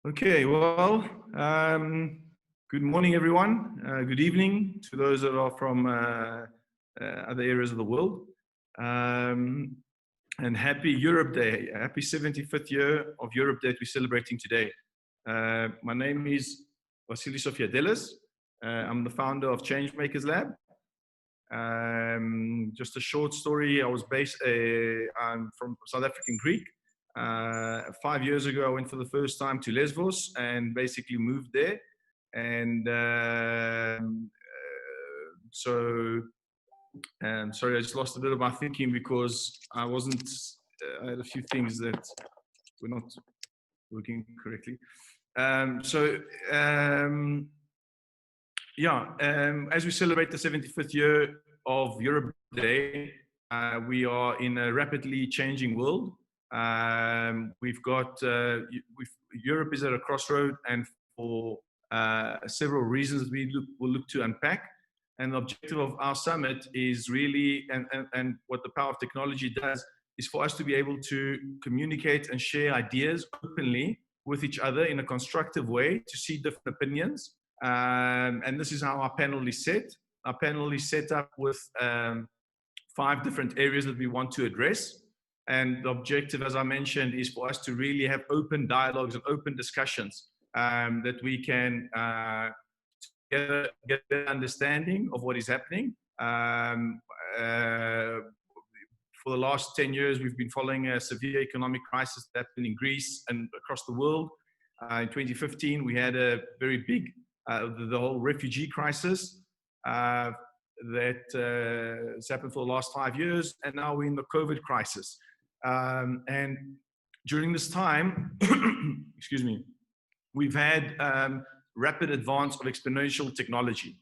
Okay, well, good morning, everyone. Good evening to those that are from other areas of the world. And happy Europe Day, happy 75th year of Europe Day that we're celebrating today. My name is Vasilis Sofiadelis. I'm the founder of Changemakers Lab. Just a short story, I'm from South African Greek. 5 years ago, I went for the first time to Lesvos and basically moved there. And sorry, I just lost a bit of my thinking because I had a few things that were not working correctly. As we celebrate the 75th year of Europe Day, we are in a rapidly changing world. Europe is at a crossroad, and for several reasons we'll look to unpack. And the objective of our summit is really, and what the power of technology does, is for us to be able to communicate and share ideas openly with each other in a constructive way, to see different opinions. And this is how our panel is set. Our panel is set up with 5 different areas that we want to address. And the objective, as I mentioned, is for us to really have open dialogues and open discussions that we can get an understanding of what is happening. For the last 10 years, we've been following a severe economic crisis that happened in Greece and across the world. In 2015, we had a very big, the whole refugee crisis that has happened for the last 5 years, and now we're in the COVID crisis. And during this time, excuse me, we've had rapid advance of exponential technology.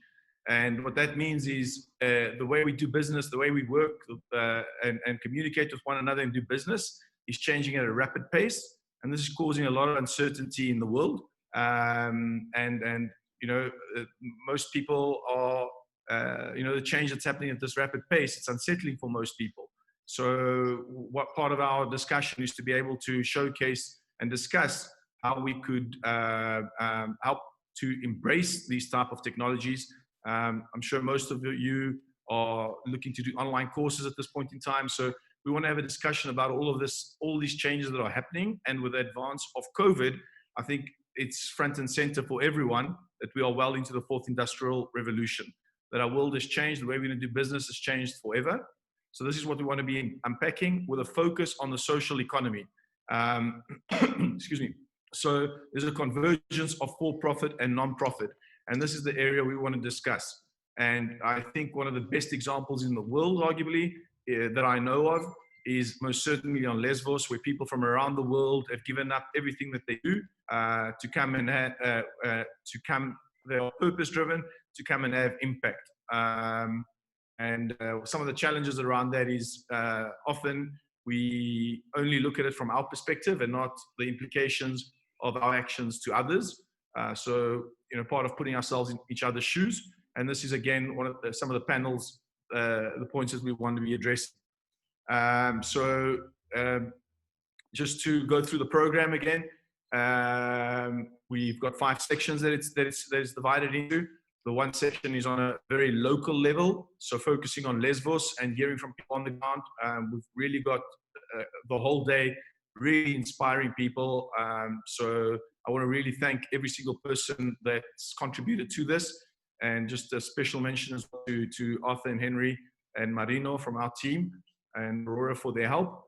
And what that means is the way we do business, the way we work and communicate with one another and do business is changing at a rapid pace. And this is causing a lot of uncertainty in the world. Most people are, the change that's happening at this rapid pace, it's unsettling for most people. So what part of our discussion is to be able to showcase and discuss how we could help to embrace these type of technologies. I'm sure most of you are looking to do online courses at this point in time. So we want to have a discussion about all of this, all these changes that are happening. And with the advance of COVID, I think it's front and center for everyone that we are well into the 4th industrial revolution, that our world has changed, the way we're going to do business has changed forever. So this is what we want to be unpacking with a focus on the social economy. Excuse me. So there's a convergence of for-profit and non-profit. And this is the area we want to discuss. And I think one of the best examples in the world, arguably, that I know of is most certainly on Lesvos, where people from around the world have given up everything that they do to come and they are purpose-driven, to come and have impact. Some of the challenges around that is often we only look at it from our perspective and not the implications of our actions to others. Part of putting ourselves in each other's shoes. And this is, again, some of the panels, the points that we want to be addressing. Just to go through the program again, we've got 5 sections that it's divided into. The one section is on a very local level, so focusing on Lesvos and hearing from people on the ground. We've really got the whole day really inspiring people. So I want to really thank every single person that's contributed to this, and just a special mention as well to Arthur and Henry and Marino from our team, and Aurora for their help.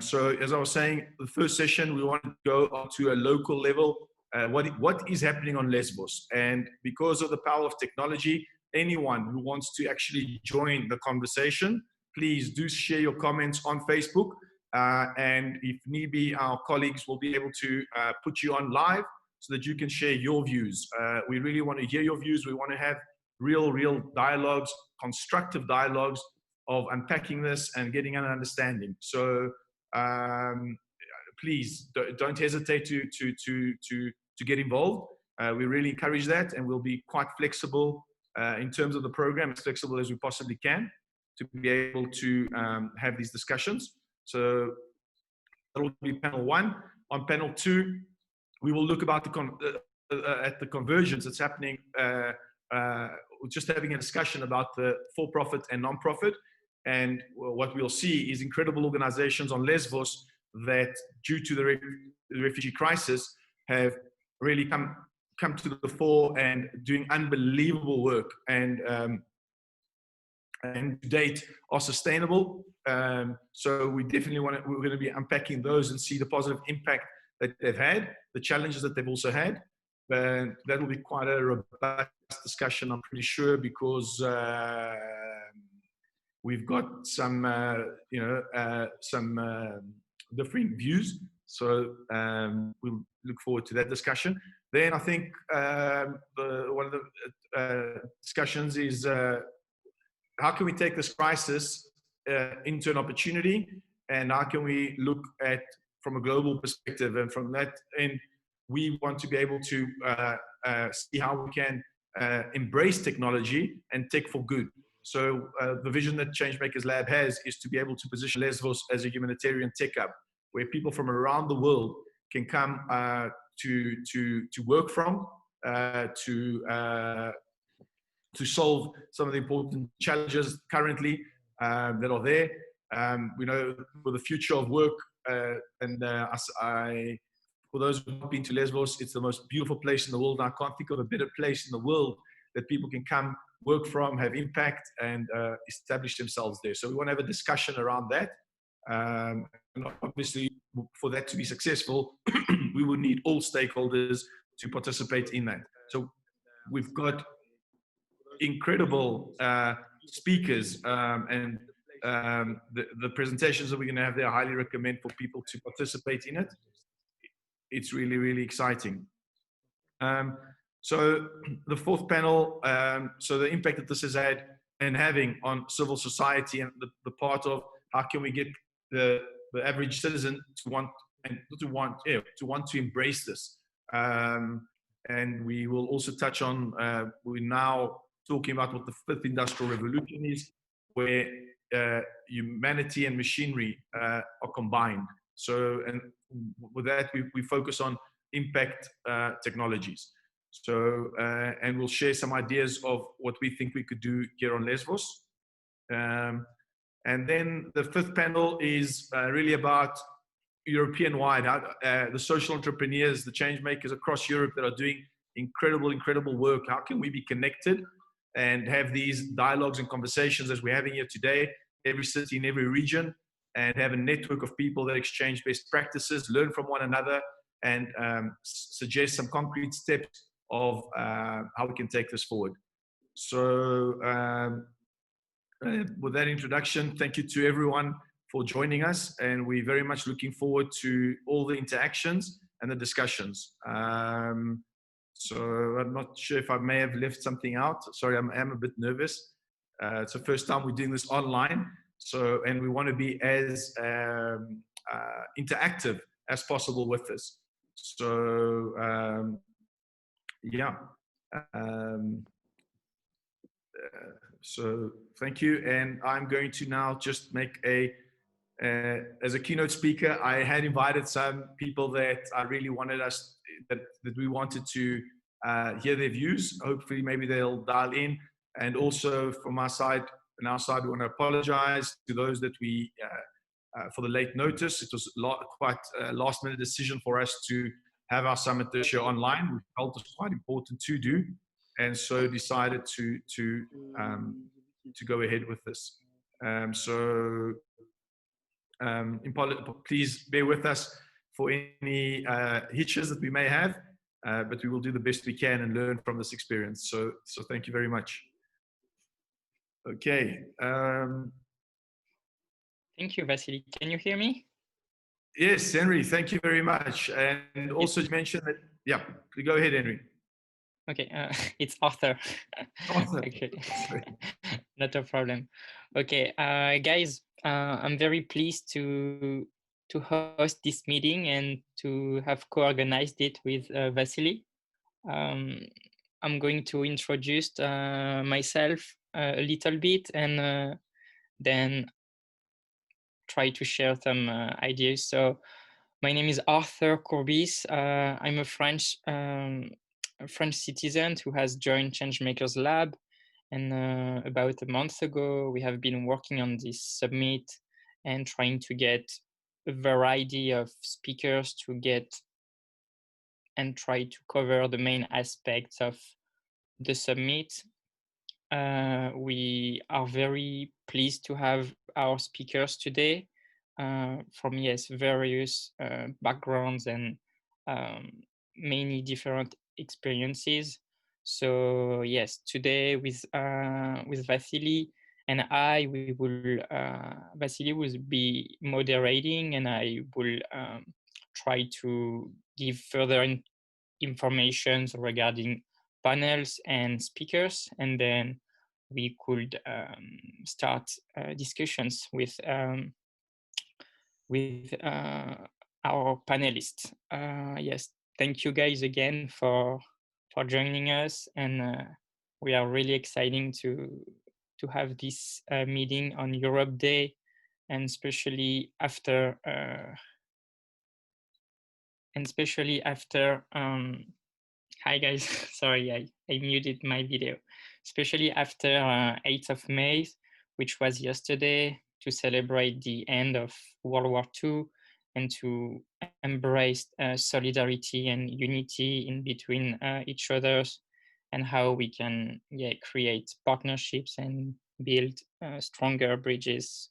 So as I was saying, the first session, we want to go on to a local level. What is happening on Lesvos? And because of the power of technology, anyone who wants to actually join the conversation, please do share your comments on Facebook. And if need be, our colleagues will be able to put you on live so that you can share your views. We really want to hear your views. We want to have real dialogues, constructive dialogues of unpacking this and getting an understanding. So please don't hesitate to get involved. We really encourage that, and we'll be quite flexible in terms of the program, as flexible as we possibly can to be able to have these discussions. So that will be panel 1. On panel 2, We will look about at the convergence that's happening. Just having a discussion about the for-profit and non-profit. And what we'll see is incredible organizations on Lesvos that, due to the refugee crisis, have really come to the fore and doing unbelievable work, and to date are sustainable. So we definitely we're going to be unpacking those and see the positive impact that they've had, the challenges that they've also had. That will be quite a robust discussion, I'm pretty sure, because we've got some, differing views. So we'll look forward to that discussion. Then I think one of the discussions is how can we take this crisis into an opportunity, and how can we look at from a global perspective, and from that end, we want to be able to see how we can embrace technology and tech for good. So the vision that Changemakers Lab has is to be able to position Lesvos as a humanitarian tech hub, where people from around the world can come to work from, to solve some of the important challenges currently that are there. We know for the future of work, for those who have been to Lesvos, it's the most beautiful place in the world. I can't think of a better place in the world that people can come, work from, have impact, and establish themselves there. So we want to have a discussion around that. And obviously, for that to be successful, we would need all stakeholders to participate in that. So we've got incredible speakers, and the presentations that we're going to have there, I highly recommend for people to participate in it. It's really, really exciting. So the fourth panel, so the impact that this has had and having on civil society, and the part of how can we get the average citizen to want to embrace this. And we will also touch on, we're now talking about what the fifth industrial revolution is, where humanity and machinery are combined. So, and with that, we focus on impact technologies. So, and we'll share some ideas of what we think we could do here on Lesvos. And then the fifth panel is really about European-wide, the social entrepreneurs, the change makers across Europe that are doing incredible work. How can we be connected and have these dialogues and conversations as we're having here today, every city in every region, and have a network of people that exchange best practices, learn from one another, and suggest some concrete steps of how we can take this forward. So with that introduction, thank you to everyone for joining us, and we're very much looking forward to all the interactions and the discussions. So I'm not sure if I may have left something out. Sorry, I am a bit nervous. It's the first time we're doing this online. So, and we want to be as interactive as possible with this. So, yeah. So thank you. And I'm going to now just make as a keynote speaker, I had invited some people that I really wanted us, that we wanted to hear their views. Hopefully maybe they'll dial in. And also from our side, we want to apologize to those that we, for the late notice. It was quite a last minute decision for us to have our summit this year online. We felt it was quite important to do, and so decided to go ahead with this. Please bear with us for any hitches that we may have, but we will do the best we can and learn from this experience. So thank you very much. Okay. Thank you, Vasily. Can you hear me? Yes, Henry, thank you very much. And also you mentioned that, yeah, go ahead, Henry. Okay, it's Arthur. Arthur. Okay. Not a problem. Okay, guys, I'm very pleased to host this meeting and to have co-organized it with Vasily. I'm going to introduce myself a little bit, and then try to share some ideas. So My name is Arthur Courbis. I'm a French citizen who has joined Changemakers Lab. And about a month ago, we have been working on this summit and trying to get a variety of speakers to get and try to cover the main aspects of the summit. We are very pleased to have our speakers today from, yes, various backgrounds and many different experiences. So yes, today with Vasily and I, we will Vasily will be moderating, and I will try to give further information regarding panels and speakers, and then we could start discussions with our panelists. Yes, thank you guys again for joining us, and we are really exciting to have this meeting on Europe Day, and especially after hi guys, sorry, I muted my video. Especially after 8th of May, which was yesterday, to celebrate the end of World War II and to embrace solidarity and unity in between each others, and how we can create partnerships and build stronger bridges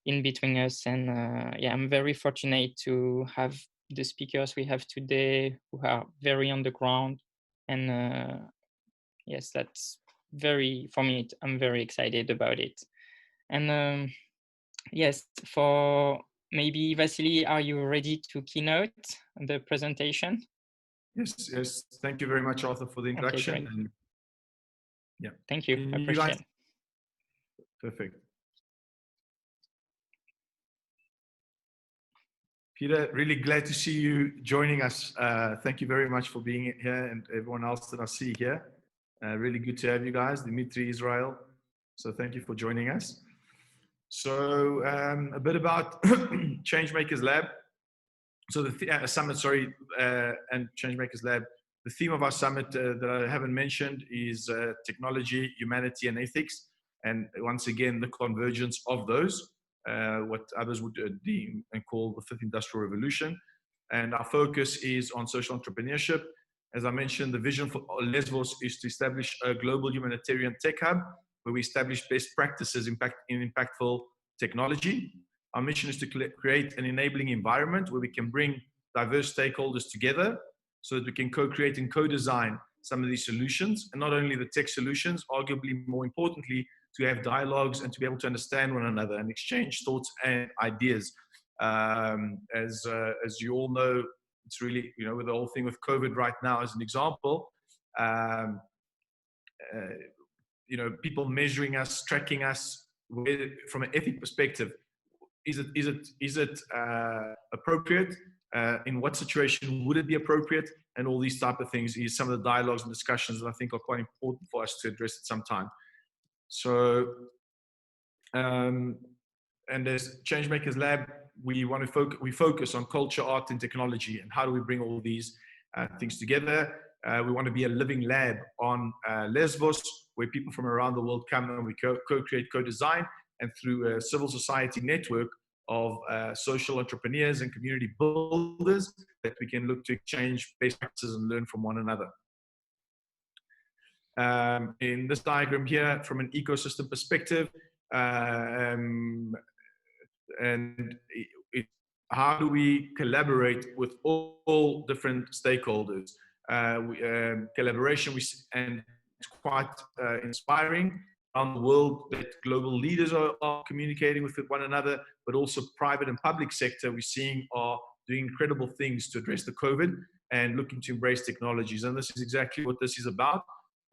in between us. And I'm very fortunate to have the speakers we have today who are very on the ground. And yes, that's very, for me, I'm very excited about it. And yes, for maybe Vasily, are you ready to keynote the presentation? Yes. Thank you very much, Arthur, for the introduction. Okay, great. And yeah. Thank you. Can Appreciate it. Perfect. Peter, really glad to see you joining us. Thank you very much for being here, and everyone else that I see here. Really good to have you guys, Dimitri, Israel. So thank you for joining us. So a bit about Changemakers Lab. So the summit, and Changemakers Lab. The theme of our summit that I haven't mentioned is technology, humanity, and ethics. And once again, the convergence of those, what others would deem and call the fifth industrial revolution. And our focus is on social entrepreneurship. As I mentioned, the vision for Lesvos is to establish a global humanitarian tech hub where we establish best practices in impactful technology. Our mission is to create an enabling environment where we can bring diverse stakeholders together so that we can co-create and co-design some of these solutions, and not only the tech solutions, arguably more importantly, to have dialogues and to be able to understand one another and exchange thoughts and ideas. As you all know, it's really, with the whole thing with COVID right now as an example, people measuring us, tracking us from an ethic perspective. Is it appropriate? In what situation would it be appropriate? And all these type of things is some of the dialogues and discussions that I think are quite important for us to address at some time. So, and as Changemakers Lab, we focus on culture, art, and technology, and how do we bring all these things together. We want to be a living lab on Lesvos, where people from around the world come and we co-create, co-design, and through a civil society network of social entrepreneurs and community builders that we can look to exchange best practices and learn from one another. In this diagram here, from an ecosystem perspective, how do we collaborate with all different stakeholders? Collaboration, and it's quite inspiring around the world that global leaders are communicating with one another, but also private and public sector we're seeing are doing incredible things to address the COVID and looking to embrace technologies. And this is exactly what this is about.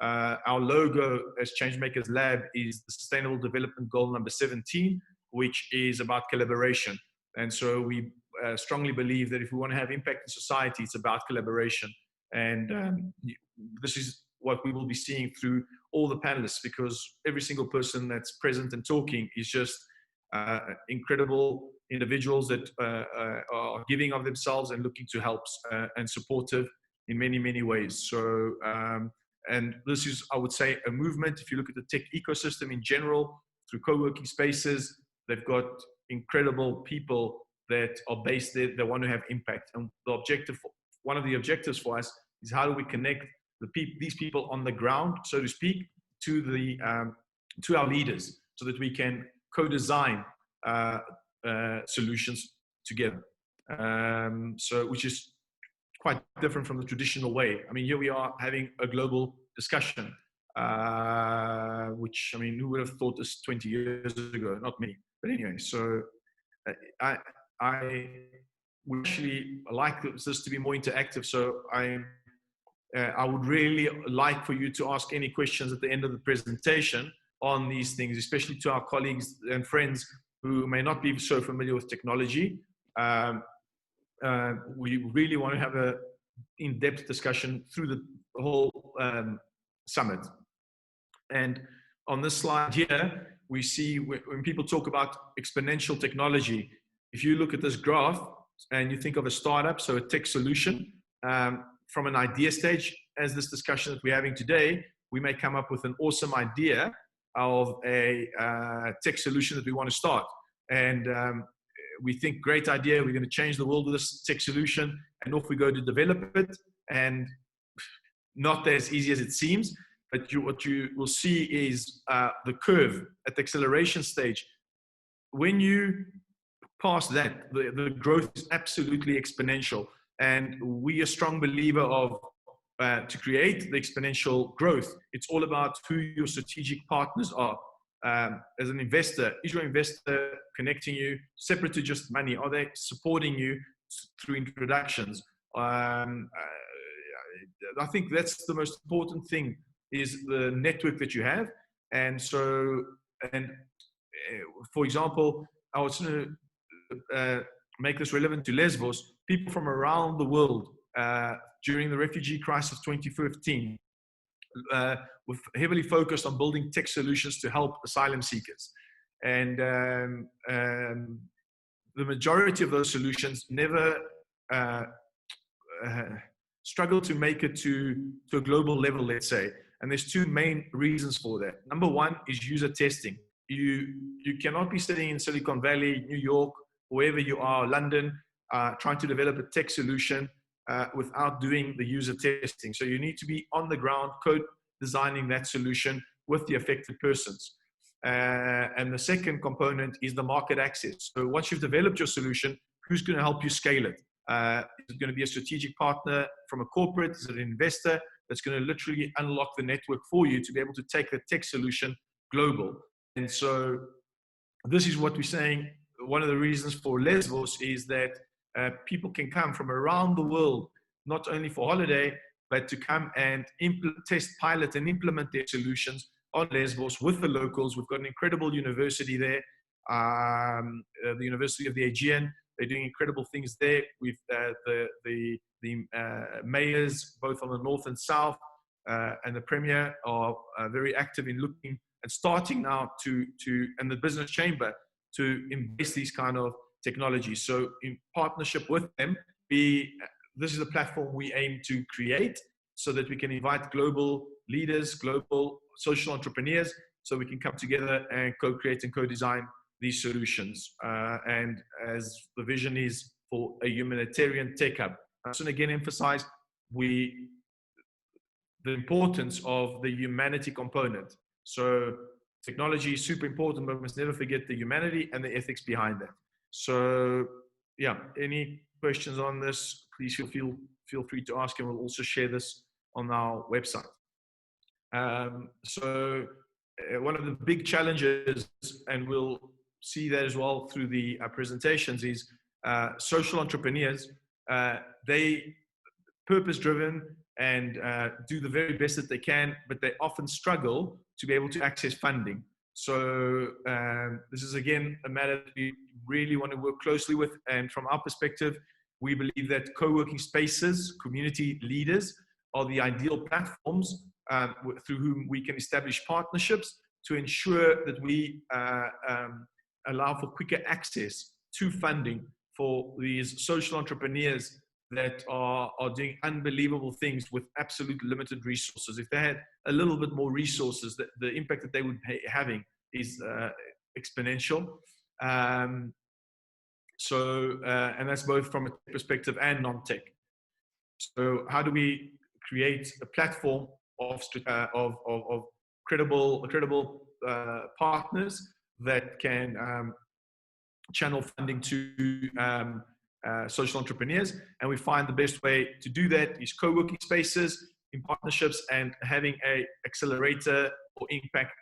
Our logo as Changemakers Lab is the Sustainable Development Goal number 17, which is about collaboration. And so we strongly believe that if we want to have impact in society, it's about collaboration. And this is what we will be seeing through all the panelists, because every single person that's present and talking is just incredible individuals that are giving of themselves and looking to help and supportive in many, many ways. So, and this is, I would say, a movement. If you look at the tech ecosystem in general, through co-working spaces, they've got incredible people that are based there that want to have impact. And the objective, one of the objectives for us, is how do we connect these people on the ground, so to speak, to our leaders, so that we can co-design solutions together. So, which is quite different from the traditional way. I mean, here we are having a global discussion, which, I mean, who would have thought this 20 years ago? Not many. But anyway, so I would actually like this to be more interactive. So I would really like for you to ask any questions at the end of the presentation on these things, especially to our colleagues and friends who may not be so familiar with technology. We really want to have an in-depth discussion through the whole summit. And on this slide here, we see when people talk about exponential technology, if you look at this graph and you think of a startup, so a tech solution, from an idea stage, as this discussion that we're having today, we may come up with an awesome idea of a tech solution that we want to start. And we think, great idea, we're going to change the world with this tech solution, and off we go to develop it. And not as easy as it seems, but what you will see is the curve at the acceleration stage. When you pass that, the growth is absolutely exponential. And we are a strong believer of to create the exponential growth, it's all about who your strategic partners are. As an investor, is your investor connecting you separate to just money? Are they supporting you through introductions? I think that's the most important thing, is the network that you have. And so, and for example, I was going to make this relevant to Lesvos. People from around the world during the refugee crisis of 2015 were heavily focused on building tech solutions to help asylum seekers. And the majority of those solutions never struggle to make it to a global level, let's say. And there's two main reasons for that. Number one is user testing. You cannot be sitting in Silicon Valley, New York, wherever you are, London, trying to develop a tech solution without doing the user testing. So you need to be on the ground, code designing that solution with the affected persons. And the second component is the market access. So once you've developed your solution, who's going to help you scale it? Is it going to be a strategic partner from a corporate? Is it an investor that's going to literally unlock the network for you to be able to take the tech solution global? And so this is what we're saying. One of the reasons for Lesvos is that people can come from around the world, not only for holiday, but to come and test, pilot, and implement their solutions on Lesvos with the locals. We've got an incredible university there, the University of the Aegean. They're doing incredible things there with the mayors, both on the north and south, and the premier are very active in looking and starting now and the business chamber to embrace these kind of technologies. So in partnership with them, this is a platform we aim to create so that we can invite global leaders, global social entrepreneurs, so we can come together and co-create and co-design these solutions. And as the vision is for a humanitarian tech hub. I just want to again emphasize the importance of the humanity component. So technology is super important, but we must never forget the humanity and the ethics behind that. So yeah, any questions on this, please feel free to ask, and we'll also share this on our website. So one of the big challenges, and we'll see that as well through the presentations, is social entrepreneurs. They purpose-driven and do the very best that they can, but they often struggle to be able to access funding. So this is again a matter that we really want to work closely with. And from our perspective, we believe that co-working spaces, community leaders, are the ideal platforms through whom we can establish partnerships to ensure that we allow for quicker access to funding for these social entrepreneurs that are doing unbelievable things with absolute limited resources. If they had a little bit more resources, the impact that they would be having is exponential. And that's both from a perspective and non-tech. So how do we create a platform of credible partners that can channel funding to social entrepreneurs? And we find the best way to do that is co-working spaces in partnerships and having a accelerator or impact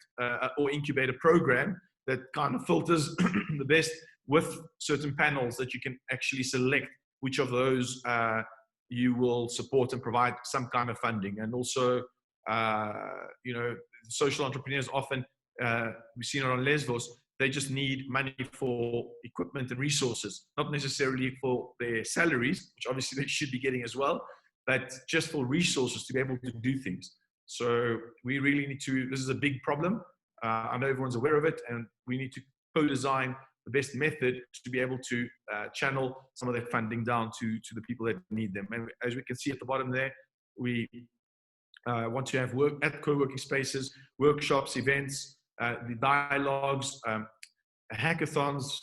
or incubator program that kind of filters the best with certain panels that you can actually select which of those you will support and provide some kind of funding. And also, social entrepreneurs often, we've seen it on Lesvos, they just need money for equipment and resources, not necessarily for their salaries, which obviously they should be getting as well, but just for resources to be able to do things. So we really need to, this is a big problem. I know everyone's aware of it, and we need to co-design the best method to be able to channel some of that funding down to the people that need them. And as we can see at the bottom there, we want to have work at co-working spaces, workshops, events, the dialogues, hackathons.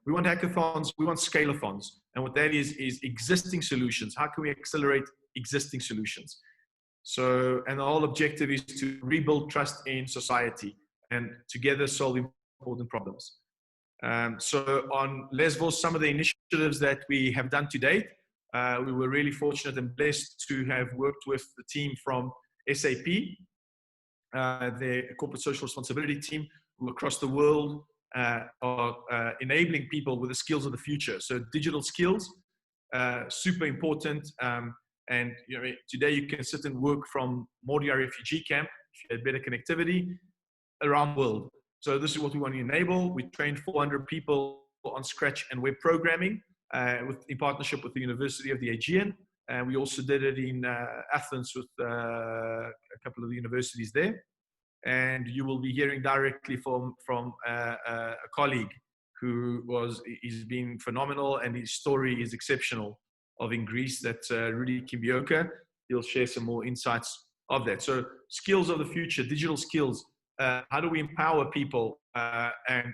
We want hackathons, we want scale-a-thons. And what that is existing solutions. How can we accelerate existing solutions? So, and the whole objective is to rebuild trust in society and together solve important problems. So on Lesvos, some of the initiatives that we have done to date, we were really fortunate and blessed to have worked with the team from SAP, the corporate social responsibility team, who across the world are enabling people with the skills of the future. So digital skills, super important. And today you can sit and work from Moria refugee camp if you had better connectivity around the world. So this is what we want to enable. We trained 400 people on Scratch and web programming in partnership with the University of the Aegean. And we also did it in Athens with a couple of the universities there. And you will be hearing directly from a colleague who he's been phenomenal, and his story is exceptional, of in Greece, that's Rudy Kimbioka. He'll share some more insights of that. So skills of the future, digital skills. How do we empower people? And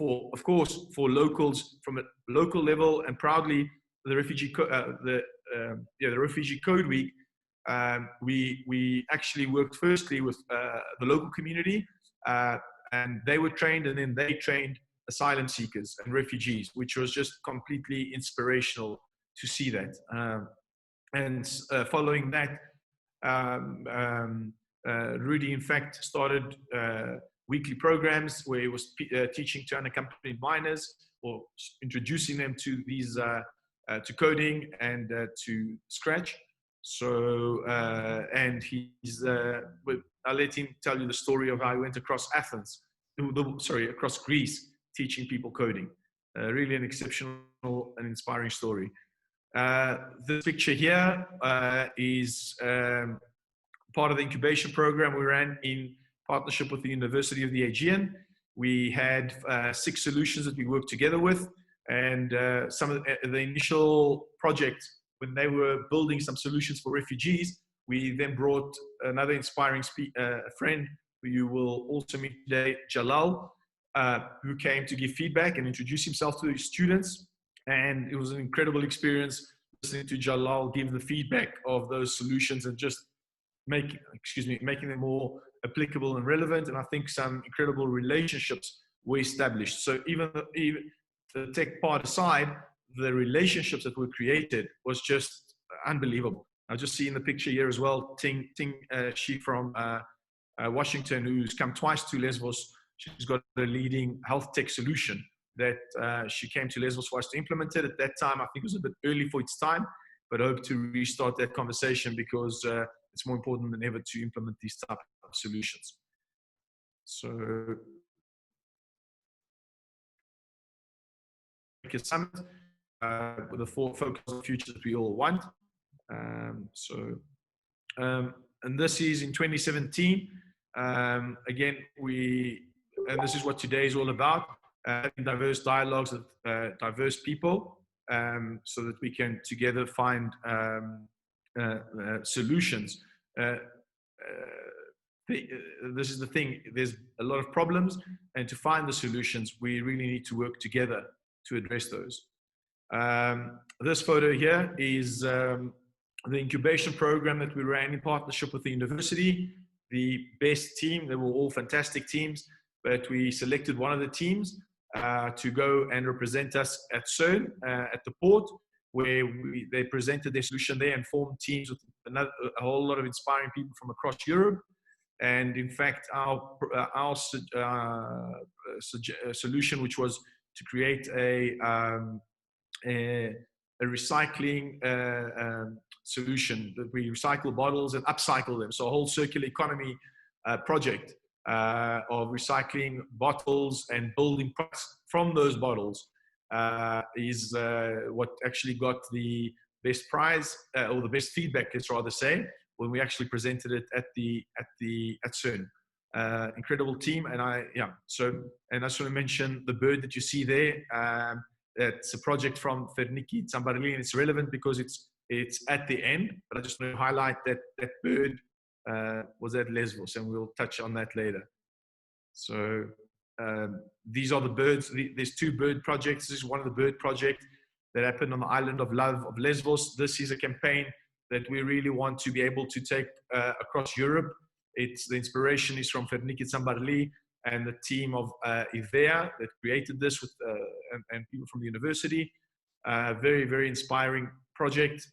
of course, for locals from a local level, and proudly the Refugee Code Week, we actually worked firstly with the local community, and they were trained, and then they trained asylum seekers and refugees, which was just completely inspirational to see that. And following that, Rudy, in fact, started weekly programs where he was teaching to unaccompanied minors, or introducing them to these to coding and to Scratch. So, and I'll let him tell you the story of how he went across across Greece, teaching people coding. Really an exceptional and inspiring story. This picture here is part of the incubation program we ran in partnership with the University of the Aegean. We had 6 solutions that we worked together with, and some of the initial project, when they were building some solutions for refugees, we then brought another inspiring friend who you will also meet today, Jalal, who came to give feedback and introduce himself to the students. And it was an incredible experience listening to Jalal give the feedback of those solutions and just making them more applicable and relevant. And I think some incredible relationships were established. So even the tech part aside, the relationships that were created was just unbelievable. I just see in the picture here as well, Ting, she from Washington, who's come twice to Lesvos. She's got a leading health tech solution that she came to Lesvos for us to implement it. At that time, I think it was a bit early for its time, but I hope to restart that conversation because it's more important than ever to implement these type of solutions. So, summit with a focus on the future that we all want. And this is in 2017. Again, we and this is what today is all about, having diverse dialogues with diverse people, so that we can together find solutions. This is the thing, there's a lot of problems, and to find the solutions, we really need to work together to address those. This photo here is the incubation program that we ran in partnership with the university. The best team, they were all fantastic teams, but we selected one of the teams to go and represent us at CERN, at the port, where they presented their solution there and formed teams with a whole lot of inspiring people from across Europe. And in fact, our solution, which was to create a recycling solution, that we recycle bottles and upcycle them. So a whole circular economy project of recycling bottles and building products from those bottles is what actually got the best prize, or the best feedback, let's rather say, when we actually presented it at CERN. Incredible team, and I just want to mention the bird that you see there. It's a project from Ferniki Tsambarili, and it's relevant because it's at the end. But I just want to highlight that that bird was at Lesvos, and we'll touch on that later. So these are the birds. There's two bird projects. This is one of the bird projects that happened on the island of love of Lesvos. This is a campaign that we really want to be able to take across Europe. The inspiration is from Ferniki Tsambarili and the team of IDEA that created this with and people from the university. Very, very inspiring project.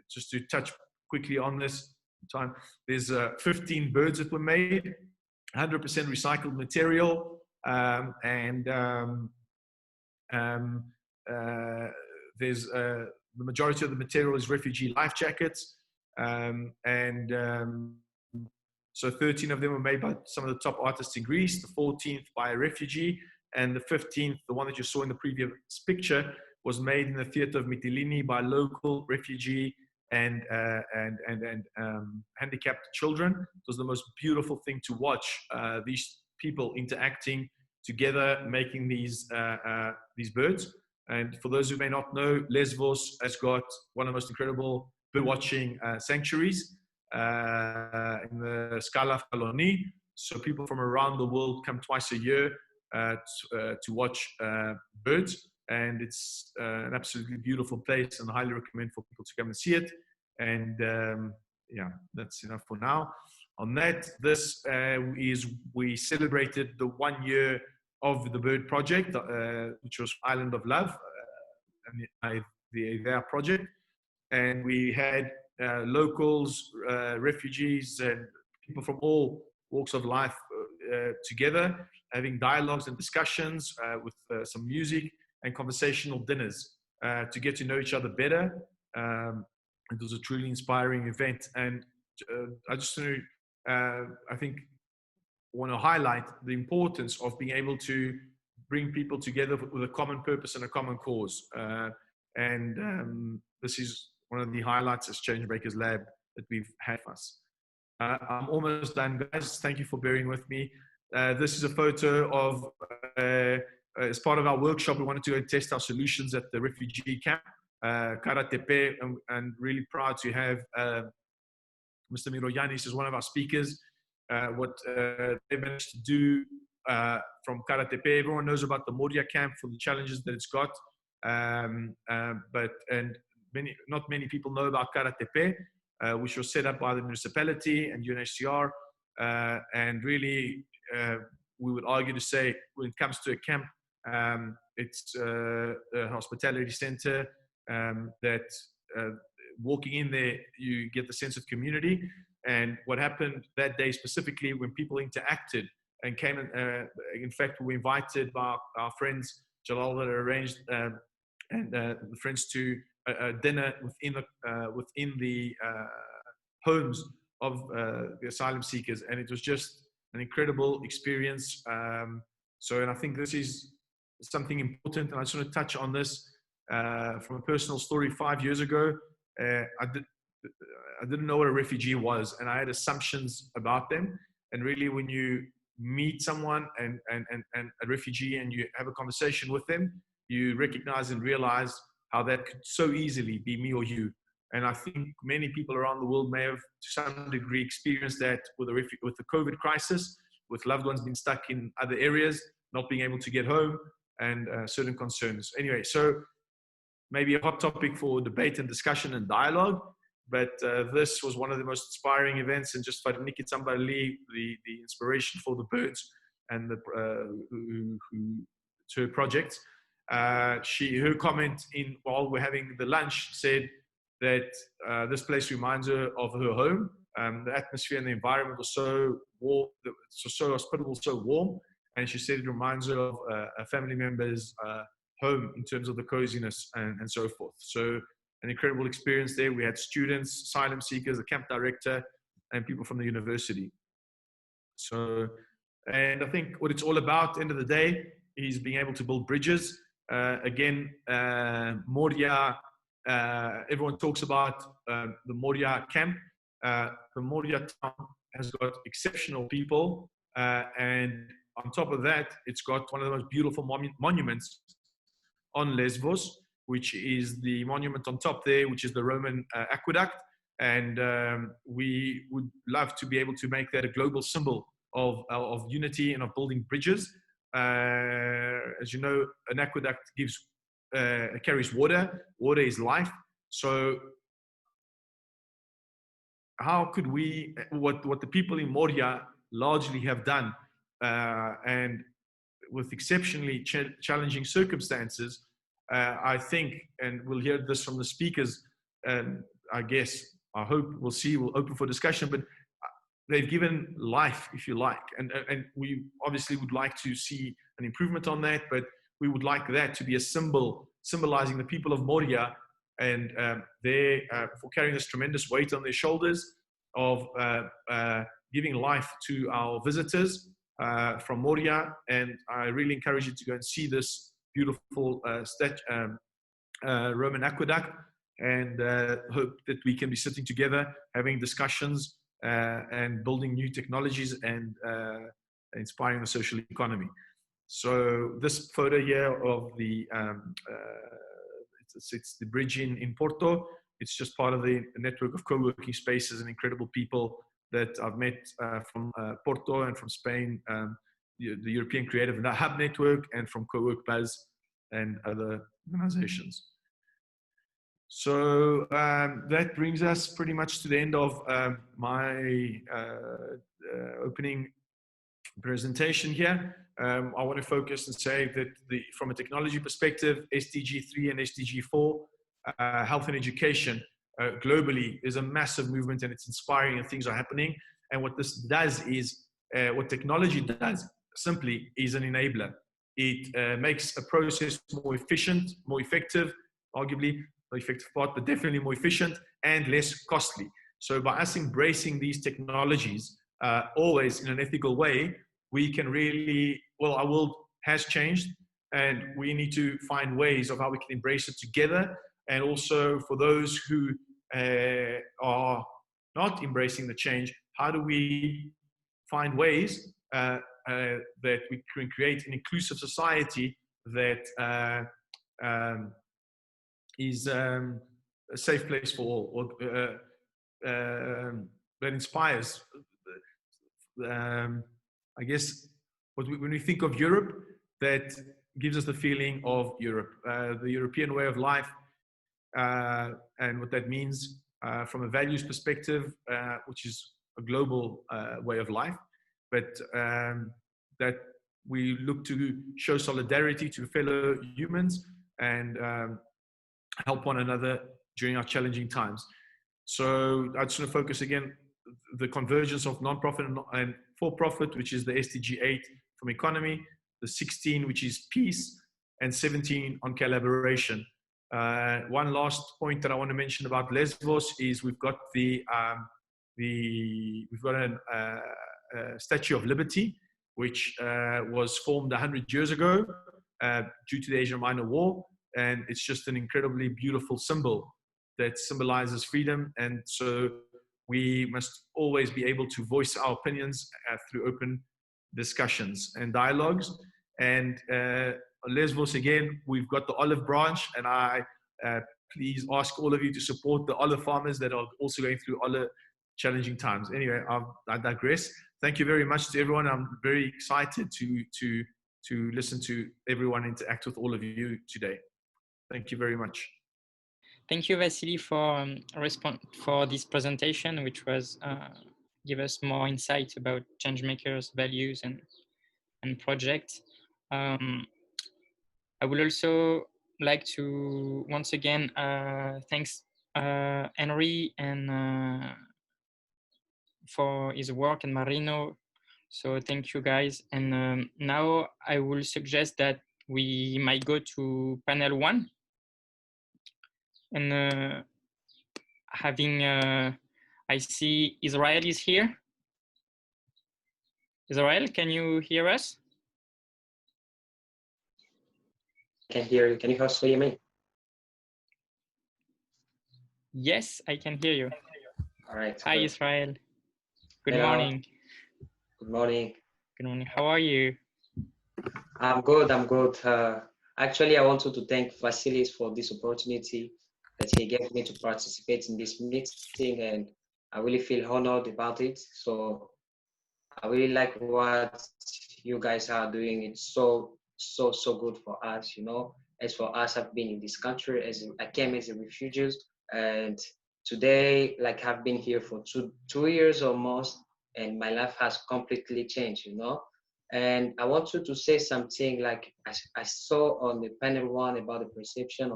Just to touch quickly on this time, there's 15 birds that were made, 100% recycled material, and there's the majority of the material is refugee life jackets, so 13 of them were made by some of the top artists in Greece, the 14th by a refugee, and the 15th, the one that you saw in the previous picture, was made in the theater of Mytilene by local refugee and handicapped children. It was the most beautiful thing to watch, these people interacting together, making these birds. And for those who may not know, Lesvos has got one of the most incredible bird watching sanctuaries in the Scala Faloni. So people from around the world come twice a year to watch birds. And it's an absolutely beautiful place, and I highly recommend for people to come and see it. And that's enough for now. On that, we celebrated the 1 year of the bird project, which was Island of Love, and the IDEA project. And we had locals, refugees, and people from all walks of life together, having dialogues and discussions with some music and conversational dinners to get to know each other better. It was a truly inspiring event. And I just want to highlight the importance of being able to bring people together with a common purpose and a common cause. This is one of the highlights as Changemakers Lab that we've had for us. I'm almost done, guys. Thank you for bearing with me. This is a photo of, as part of our workshop, we wanted to go test our solutions at the refugee camp, Karatepe, and really proud to have Mr. Miroyanis as one of our speakers. What they managed to do from Karatepe, everyone knows about the Moria camp for the challenges that it's got, not many people know about Karatepe, which was set up by the municipality and UNHCR, and really we would argue to say when it comes to a camp, it's a hospitality center that walking in there, you get the sense of community. And what happened that day specifically, when people interacted and came, in fact, we invited our friends, Jalal, that arranged, and the friends to a dinner within the homes of the asylum seekers. And it was just an incredible experience. And I think this is something important. And I just want to touch on this from a personal story. 5 years ago, I didn't know what a refugee was, and I had assumptions about them. And really, when you meet someone and a refugee and you have a conversation with them, you recognize and realize how that could so easily be me or you. And I think many people around the world may have to some degree experienced that with the COVID crisis, with loved ones being stuck in other areas, not being able to get home, and certain concerns. Anyway, so maybe a hot topic for debate and discussion and dialogue, but this was one of the most inspiring events, and just Farniki Tsambali, the inspiration for the birds and her project. Her comment while we're having the lunch said that this place reminds her of her home. The atmosphere and the environment was so warm, so hospitable, so warm, and she said it reminds her of a family member's home in terms of the coziness and so forth. So an incredible experience there. We had students, asylum seekers, the camp director, and people from the university. So, and I think what it's all about at the end of the day is being able to build bridges. Again, Moria, everyone talks about the Moria camp. The Moria town has got exceptional people, and on top of that, it's got one of the most beautiful monuments on Lesvos, which is the monument on top there, which is the Roman aqueduct. And we would love to be able to make that a global symbol of unity and of building bridges. As you know, an aqueduct carries water. Water is life. So how could we, what the people in Moria largely have done, and with exceptionally challenging circumstances, I think, and we'll hear this from the speakers, I guess, I hope, we'll see, we'll open for discussion, but they've given life, if you like, and we obviously would like to see an improvement on that, but we would like that to be a symbol, symbolizing the people of Moria, and for carrying this tremendous weight on their shoulders of giving life to our visitors from Moria. And I really encourage you to go and see this beautiful Roman aqueduct, and hope that we can be sitting together, having discussions and building new technologies and inspiring the social economy. So this photo here of the it's the bridge in Porto. It's just part of the network of co-working spaces and incredible people that I've met from Porto and from Spain, the European Creative Hub Network, and from Co-work Buzz and other organizations. So that brings us pretty much to the end of my opening presentation here. I want to focus and say that from a technology perspective, SDG 3 and SDG 4, health and education globally is a massive movement, and it's inspiring, and things are happening. And what this does is, what technology does simply is an enabler. It makes a process more efficient, more effective, arguably the effective part, but definitely more efficient and less costly. So by us embracing these technologies always in an ethical way, we can really, well, our world has changed, and we need to find ways of how we can embrace it together. And also for those who are not embracing the change, how do we find ways that we can create an inclusive society that is a safe place for all, or that inspires. I guess when we think of Europe, that gives us the feeling of Europe, the European way of life, and what that means from a values perspective, which is a global way of life, but that we look to show solidarity to fellow humans and help one another during our challenging times. So I just want to focus again, the convergence of non-profit and for-profit, which is the SDG 8 from economy, the 16, which is peace, and 17 on collaboration. One last point that I want to mention about Lesvos is we've got a Statue of Liberty, which was formed 100 years ago due to the Asian Minor War, and it's just an incredibly beautiful symbol that symbolizes freedom. And so we must always be able to voice our opinions through open discussions and dialogues. And Lesvos, again, we've got the olive branch, and I please ask all of you to support the olive farmers that are also going through olive challenging times. Anyway, I digress. Thank you very much to everyone. I'm very excited to listen to everyone interact with all of you today. Thank you very much. Thank you, Vasily, for for this presentation, which was give us more insight about Changemakers' values and projects. I would also like to once again thanks Henry and for his work, and Marino. So thank you guys. And now I will suggest that we might go to panel 1. And having, I see Israel is here. Israel, can you hear us? I can hear you. Can you also hear me? Yes, I can hear you. All right. Hi, Israel. Good Hello. morning. Good morning. Good morning. How are you? I'm good. I'm good. Actually, I wanted to thank Vasilis for this opportunity that he gave me to participate in this meeting, and I really feel honored about it. So I really like what you guys are doing. It's so good for us, you know. As for us, I've been in this country I came as a refugee, and today, like, I've been here for two years almost, and my life has completely changed, you know. And I want you to say something like I saw on the panel 1 about the perception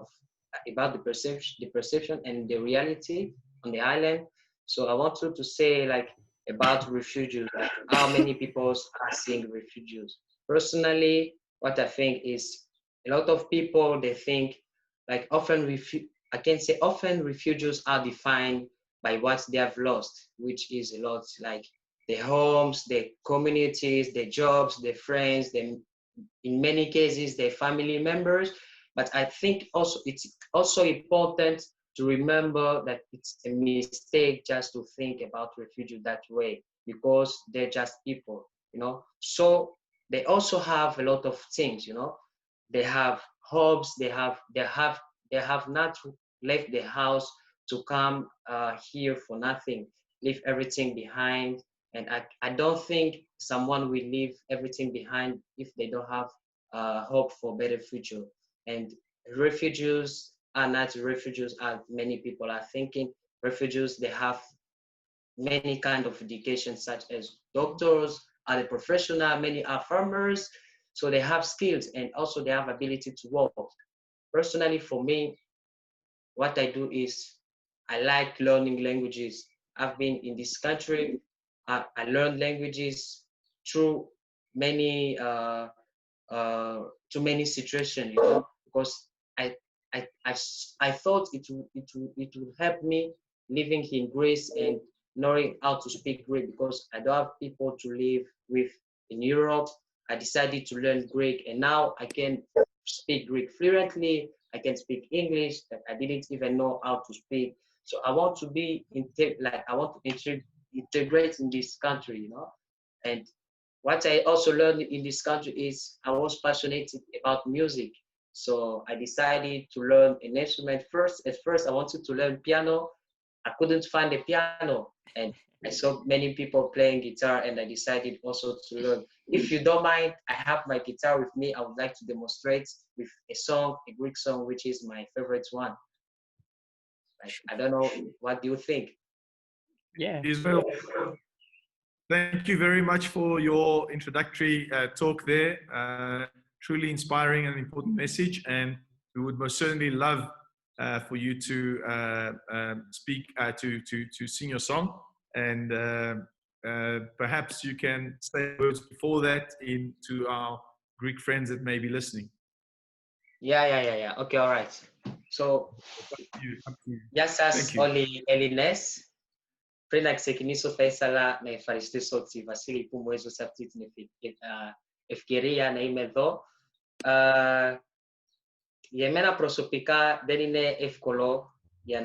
and the reality on the island. So I want you to say, like, about refugees, like how many people are seeing refugees. Personally, what I think is a lot of people, they think like often refugees are defined by what they have lost, which is a lot, like their homes, their communities, their jobs, their friends, in many cases, their family members. But I think also it's also important to remember that it's a mistake just to think about refugees that way, because they're just people, you know. So they also have a lot of things, you know. They have hopes, they have not left the house to come here for nothing, leave everything behind. And I don't think someone will leave everything behind if they don't have hope for better future. And refugees are not refugees as many people are thinking. Refugees, they have many kind of education, such as doctors, are the professional, many are farmers. So they have skills, and also they have ability to work. Personally, for me, what I do is I like learning languages. I've been in this country. I learned languages through many situations, you know, because I thought it would help me living in Greece and knowing how to speak Greek, because I don't have people to live with in Europe. I decided to learn Greek, and now I can speak Greek fluently. I can speak English that I didn't even know how to speak. So I want to be integrate in this country, you know. And what I also learned in this country is I was passionate about music. So I decided to learn an instrument first. At first, I wanted to learn piano. I couldn't find a piano, and I saw many people playing guitar, and I decided also to learn. If you don't mind, I have my guitar with me. I would like to demonstrate with a song, a Greek song, which is my favorite one. Like, I don't know, what do you think? Yeah. Israel, thank you very much for your introductory talk there. Truly inspiring and important message, and we would most certainly love for you to speak, to sing your song, and perhaps you can say words before that to our Greek friends that may be listening. Yeah. Okay, all right. So, γεια σας όλοι Έλληνες. Πριν να ξεκινήσω, θα ήθελα να ευχαριστήσω τη Βασίλη που μου έδωσε αυτή την ευκαιρία να είμαι εδώ. Για μένα προσωπικά δεν είναι εύκολο για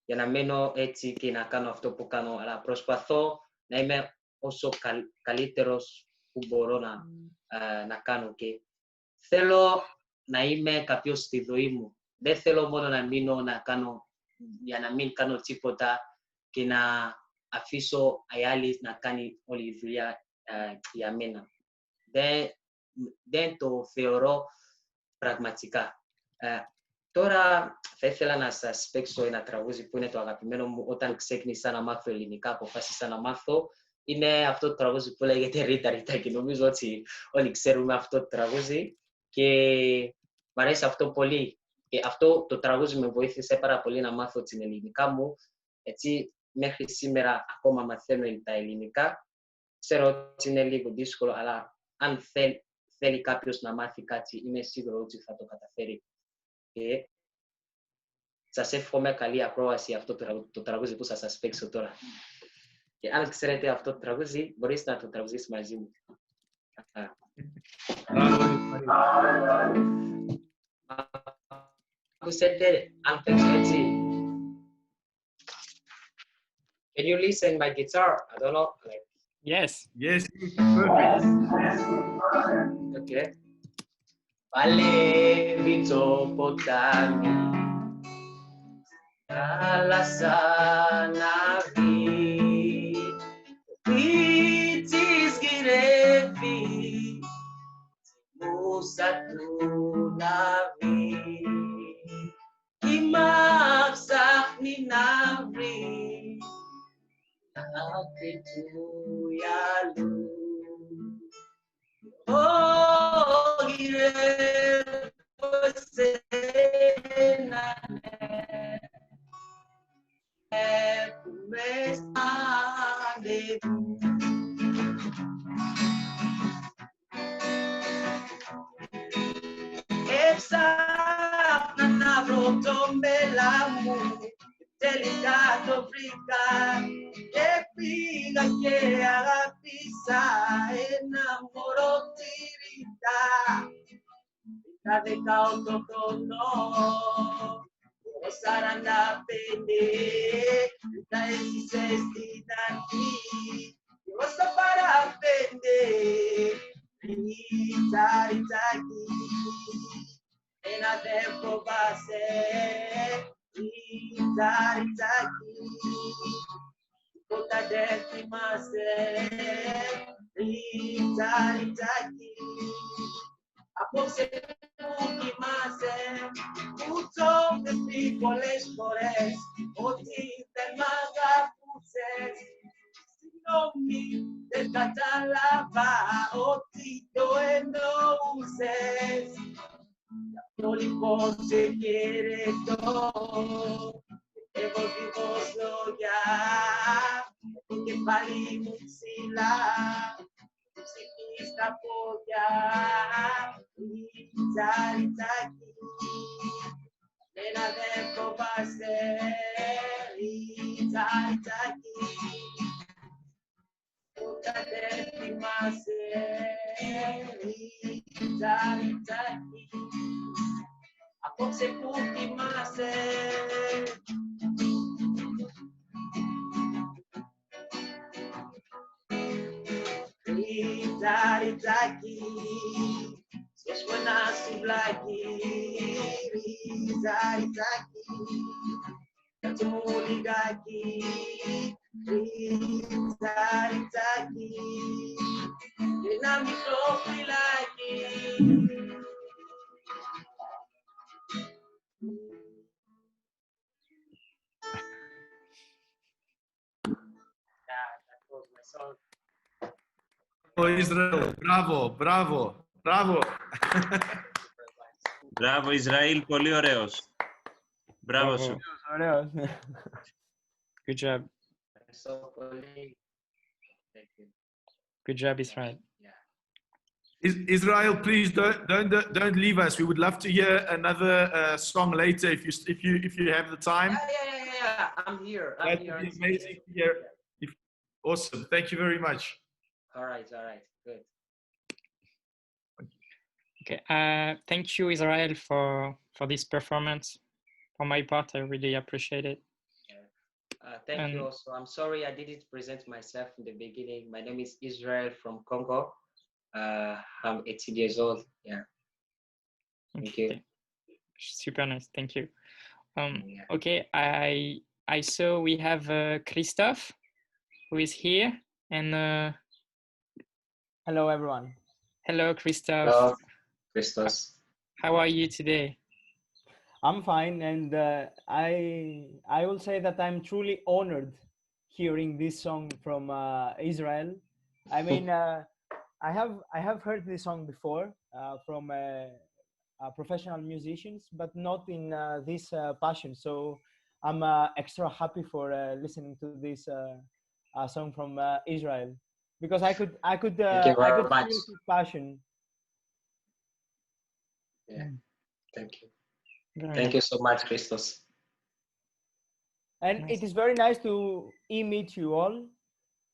να μένω έτσι και να κάνω αυτό που κάνω, αλλά προσπαθώ να είμαι όσο καλύτερος που μπορώ να κάνω. Και θέλω να είμαι κάποιος στη ζωή μου. Δεν θέλω μόνο να μείνω να κάνω, για να μην κάνω τίποτα και να αφήσω οι άλλοι να κάνει όλη η δουλειά για μένα. Δεν το θεωρώ πραγματικά. Τώρα θα ήθελα να σας παίξω ένα τραγούδι που είναι το αγαπημένο μου. Όταν ξεκίνησα να μάθω ελληνικά, αποφάσισα να μάθω. Είναι αυτό το τραγούδι που λέγεται Ρίτα Ρίτα και νομίζω ότι όλοι ξέρουμε αυτό το τραγούδι και μου αρέσει αυτό πολύ. Και αυτό το τραγούδι με βοήθησε πάρα πολύ να μάθω την ελληνικά μου. Έτσι, μέχρι σήμερα ακόμα μαθαίνω τα ελληνικά. Ξέρω ότι είναι λίγο δύσκολο, αλλά αν θέλει κάποιος να μάθει κάτι, είμαι σίγουρο ότι θα το καταφέρει. Και σας εύχομαι καλή ακρόαση αυτό το τραγούδι που θα σας παίξω τώρα. Και αν ξέρετε αυτό το τραγούδι, μπορείτε να το τραγουδήσετε μαζί μου. Ακούσετε, αν παίξω έτσι. Can you listen my guitar? I don't know. Like... Yes. Yes, perfect. Okay. Παλεύει το ποτάμι, θάλασσα να βγει, πίτσις γυρεύει, μουσα του να βγει, κύμα ψάχνει να βρει, άκρη του γυαλού. Γυρεύω σένα, έχουμε ραντεβού. Έψαχνα να βρω το μέλα μου, τελικά το βρήκα και πήγα και αγάπησα ένα μωρό τη Ρίτα. Τα 18 χρονών, εγώ 45, Ρίτα έζησε στην αρχή, εγώ στα παραπέντε. Ρίτα, Ριτάκι, ένα δεν φοβάσαι, Ρίτα, Ριτάκι, τίποτα δεν θυμάσαι, Ρίτα, Ριτάκι. Απόψε που κοιμάσαι, που το έχεις πει πολλές φορές, ότι δεν μ' αγαπούσες. Συγγνώμη, δεν κατάλαβα ότι το εννοούσες. Γι' αυτό λοιπόν σε χαιρετώ, εγώ δίχως λόγια, με το κεφάλι μου ψηλά. Ψυχή στα πόδια, Ρίτσα, Ριτσάκι, ένα δεν φοβάσαι, Ρίτσα, Ριτσάκι, τίποτα δεν θυμάσαι, Ρίτσα, Ριτσάκι, απόψε που κοιμάσαι. Ρίτα, Ριτσάκι, σώσου ένα σουβλάκι, Ρίτα, Ριτσάκι, κάτσε μου λιγάκι, Ρίτα, Ριτσάκι, και ένα μικρό φυλάκι. Israel, bravo, bravo, bravo. Μπράβο Ισραήλ, πολύ ωραίος. Μπράβο σου. Ωραίος. Good job. Good job, Israel. Israel, please don't leave us. We would love to hear another song later if you have the time. Yeah. I'm here. That would be amazing to hear. Awesome. Thank you very much. All right. Good. Okay. Thank you, Israel, for this performance. For my part, I really appreciate it. Thank you And also. I'm sorry I didn't present myself in the beginning. My name is Israel from Congo. I'm 18 years old. Yeah. Thank you. okay, super nice. Thank you. Yeah. Okay, I saw we have Christophe who is here, and Hello, everyone. hello, Christophe. Hello, Christos. How are you today? I'm fine, and I will say that I'm truly honored hearing this song from Israel. I mean, I have heard this song before from professional musicians, but not in this passion. So I'm extra happy for listening to this song from Israel because Thank you I very could much. feel his passion. Yeah. Thank you. Very Thank nice. you so much, Christos. And Nice. it is very nice to meet you all.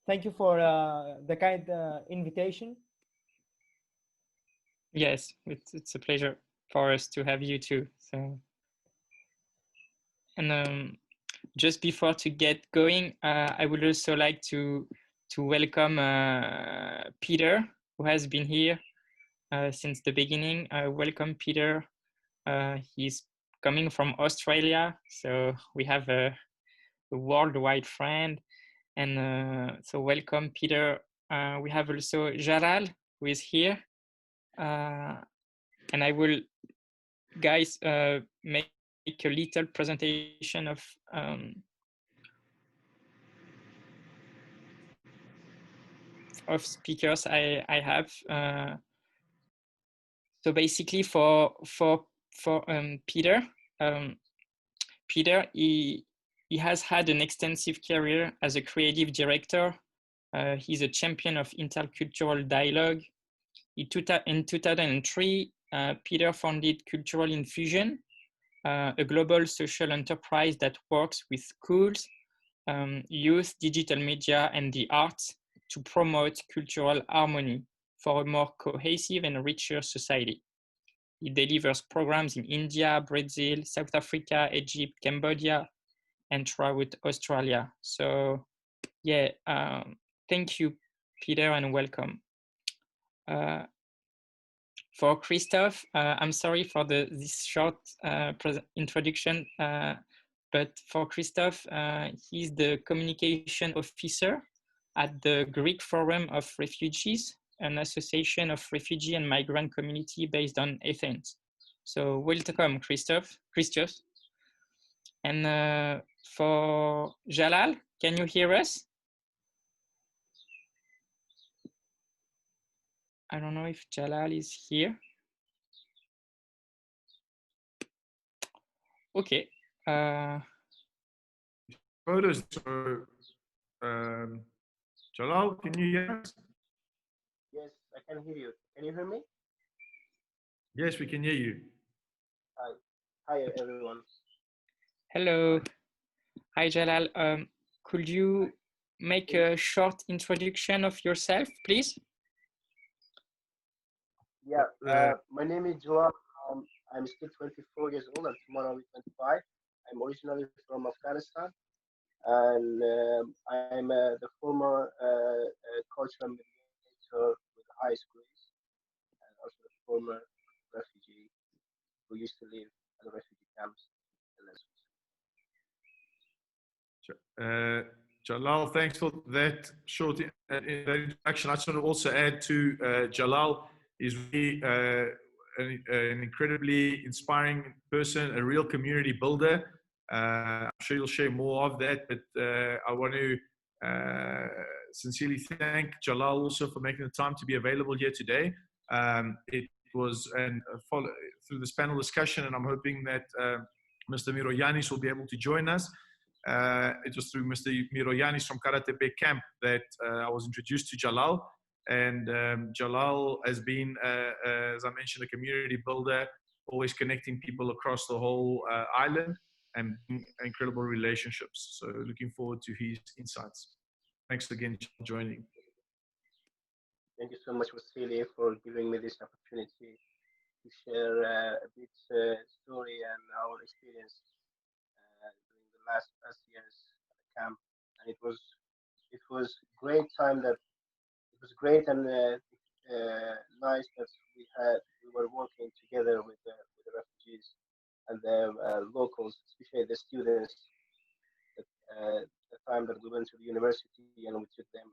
Thank you for the kind invitation. Yes, it's a pleasure for us to have you too. So, and just before to get going, I would also like to welcome Peter, who has been here since the beginning. Welcome, Peter. He's coming from Australia, so we have a worldwide friend. And so welcome, Peter. We have also Jalal, who is here. And I will, guys, make a little presentation of speakers I have. So basically, for Peter, Peter, he has had an extensive career as a creative director. He's a champion of intercultural dialogue. In 2003, Peter founded Cultural Infusion, a global social enterprise that works with schools, youth, digital media, and the arts to promote cultural harmony for a more cohesive and richer society. He delivers programs in India, Brazil, South Africa, Egypt, Cambodia, and throughout Australia. So yeah, thank you, Peter, and welcome. For Christophe, I'm sorry for this short introduction, but for Christophe, he's the communication officer at the Greek Forum of Refugees, an association of refugee and migrant community based on Athens. So welcome, Christophe. And for Jalal, can you hear us? I don't know if Jalal is here. Okay. Photos. So, Jalal, can you hear us? Yes, I can hear you. Can you hear me? Yes, we can hear you. Hi. Hi, everyone. Hello. Hi, Jalal. Could you make a short introduction of yourself, please? Yeah, my name is Joa. I'm still 24 years old, and tomorrow I'll be 25. I'm originally from Afghanistan, and I'm the former cultural mediator with high schools, and also the former refugee who used to live at the refugee camps in Lesvos. Jalal, thanks for that short introduction. I just want to also add to Jalal is really an incredibly inspiring person, a real community builder. I'm sure you'll share more of that, but I want to sincerely thank Jalal also for making the time to be available here today. It was through this panel discussion, and I'm hoping that Mr. Miroyanis will be able to join us. It was through Mr. Miroyanis from Karate Bay Camp that I was introduced to Jalal. And Jalal has been, as I mentioned, a community builder, always connecting people across the whole island and incredible relationships. So looking forward to his insights. Thanks again for joining. Thank you so much, Vasily, for giving me this opportunity to share a bit story and our experience during the last years camp, and it was great time that it was great and nice that we were working together with the refugees and the locals, especially the students. The time that we went to the university and we took them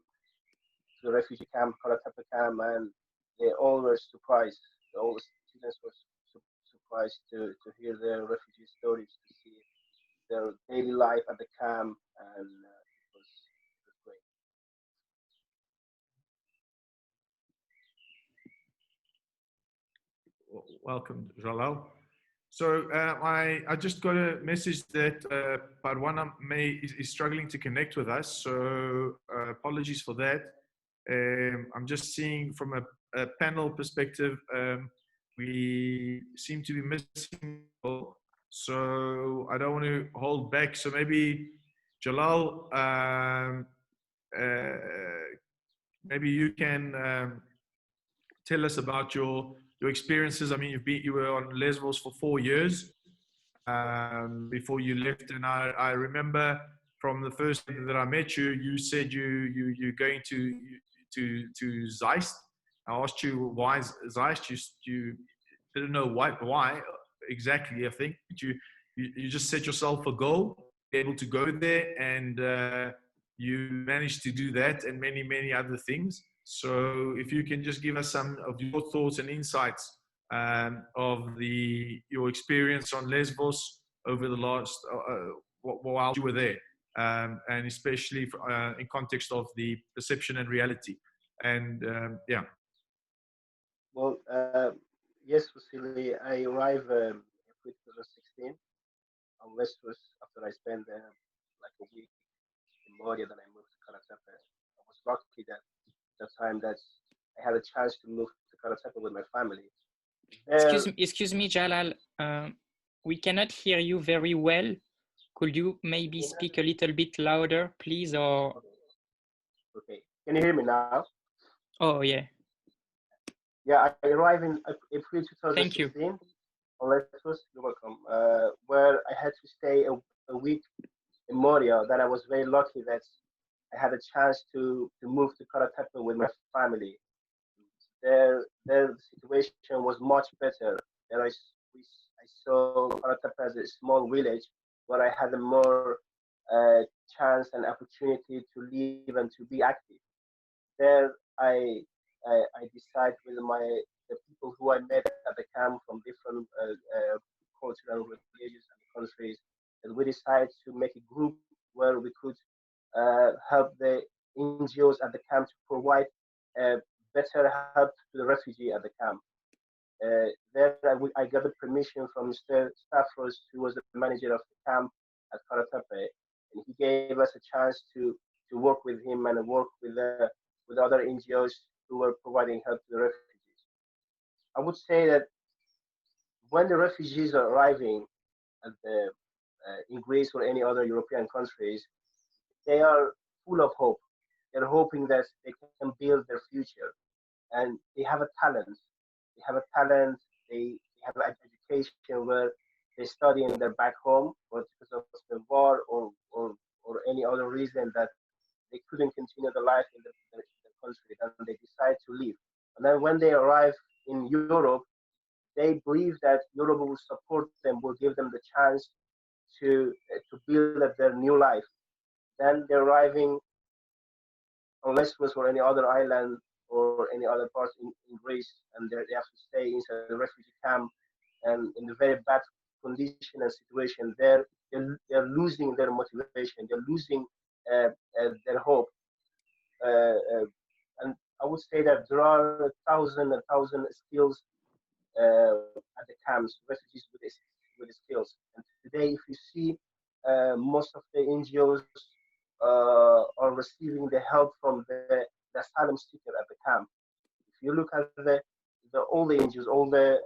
to the refugee camp, Karatapa camp, and they all were surprised. All the students were surprised to hear their refugee stories, to see their daily life at the camp, and it was great. Welcome, Jalal. So I just got a message that Parwana is struggling to connect with us. So apologies for that. I'm just seeing from a panel perspective, we seem to be missing people. So I don't want to hold back. So maybe Jalal, maybe you can tell us about your experiences. I mean, you were on Lesvos for 4 years before you left, and I remember from the first time that I met you, you said you're going to Zeist. I asked you why Zeist. You didn't know why exactly. I think but you just set yourself a goal, be able to go there, and you managed to do that, and many other things. So if you can just give us some of your thoughts and insights of your experience on Lesvos over the last while you were there, and especially in context of the perception and reality. And yeah. Well, yes, Vasily, I arrived in 2016 on Lesvos after I spent like a week in Moria. Then I moved to Karatepe. I was lucky that time that I had a chance to move to Karatepe with my family. Excuse me, Jalal. We cannot hear you very well. Could you maybe speak a little bit louder, please? Or okay, can you hear me now? oh yeah. Yeah, I arrived in April Thank you. 2016 on Lesvos. You're welcome. Where I had to stay a week in Moria. Then I was very lucky that I had a chance to move to Karatepe with my family. The situation was much better. There I saw Karatepe as a small village where I had a more chance and opportunity to live and to be active. There I decide with the people who I met at the camp from different cultural, religious and countries that we decided to make a group where we could help the NGOs at the camp to provide uh, better help to the refugee at the camp. There I got the permission from Mr. Stavros, who was the manager of the camp at Karatepe, and he gave us a chance to work with him and work with other NGOs who were providing help to the refugees. I would say that when the refugees are arriving at in Greece or any other European countries, they are full of hope. They're hoping that they can build their future, and they have a talent. They have a talent. They have an education where they study in their back home, but because of the war or any other reason that they couldn't continue the life in the country, and they decide to leave. And then when they arrive in Europe, they believe that Europe will support them, will give them the chance to build up their new life. Then they're arriving on Lesbos or any other island or any other part in Greece, and they have to stay inside the refugee camp and in a very bad condition and situation. They're losing their motivation. They're losing their hope. And I would say that there are a thousand skills at the camps, refugees with skills. And today, if you see, most of the NGOs are receiving the help from the asylum seeker at the camp. If you look at all the NGOs, all the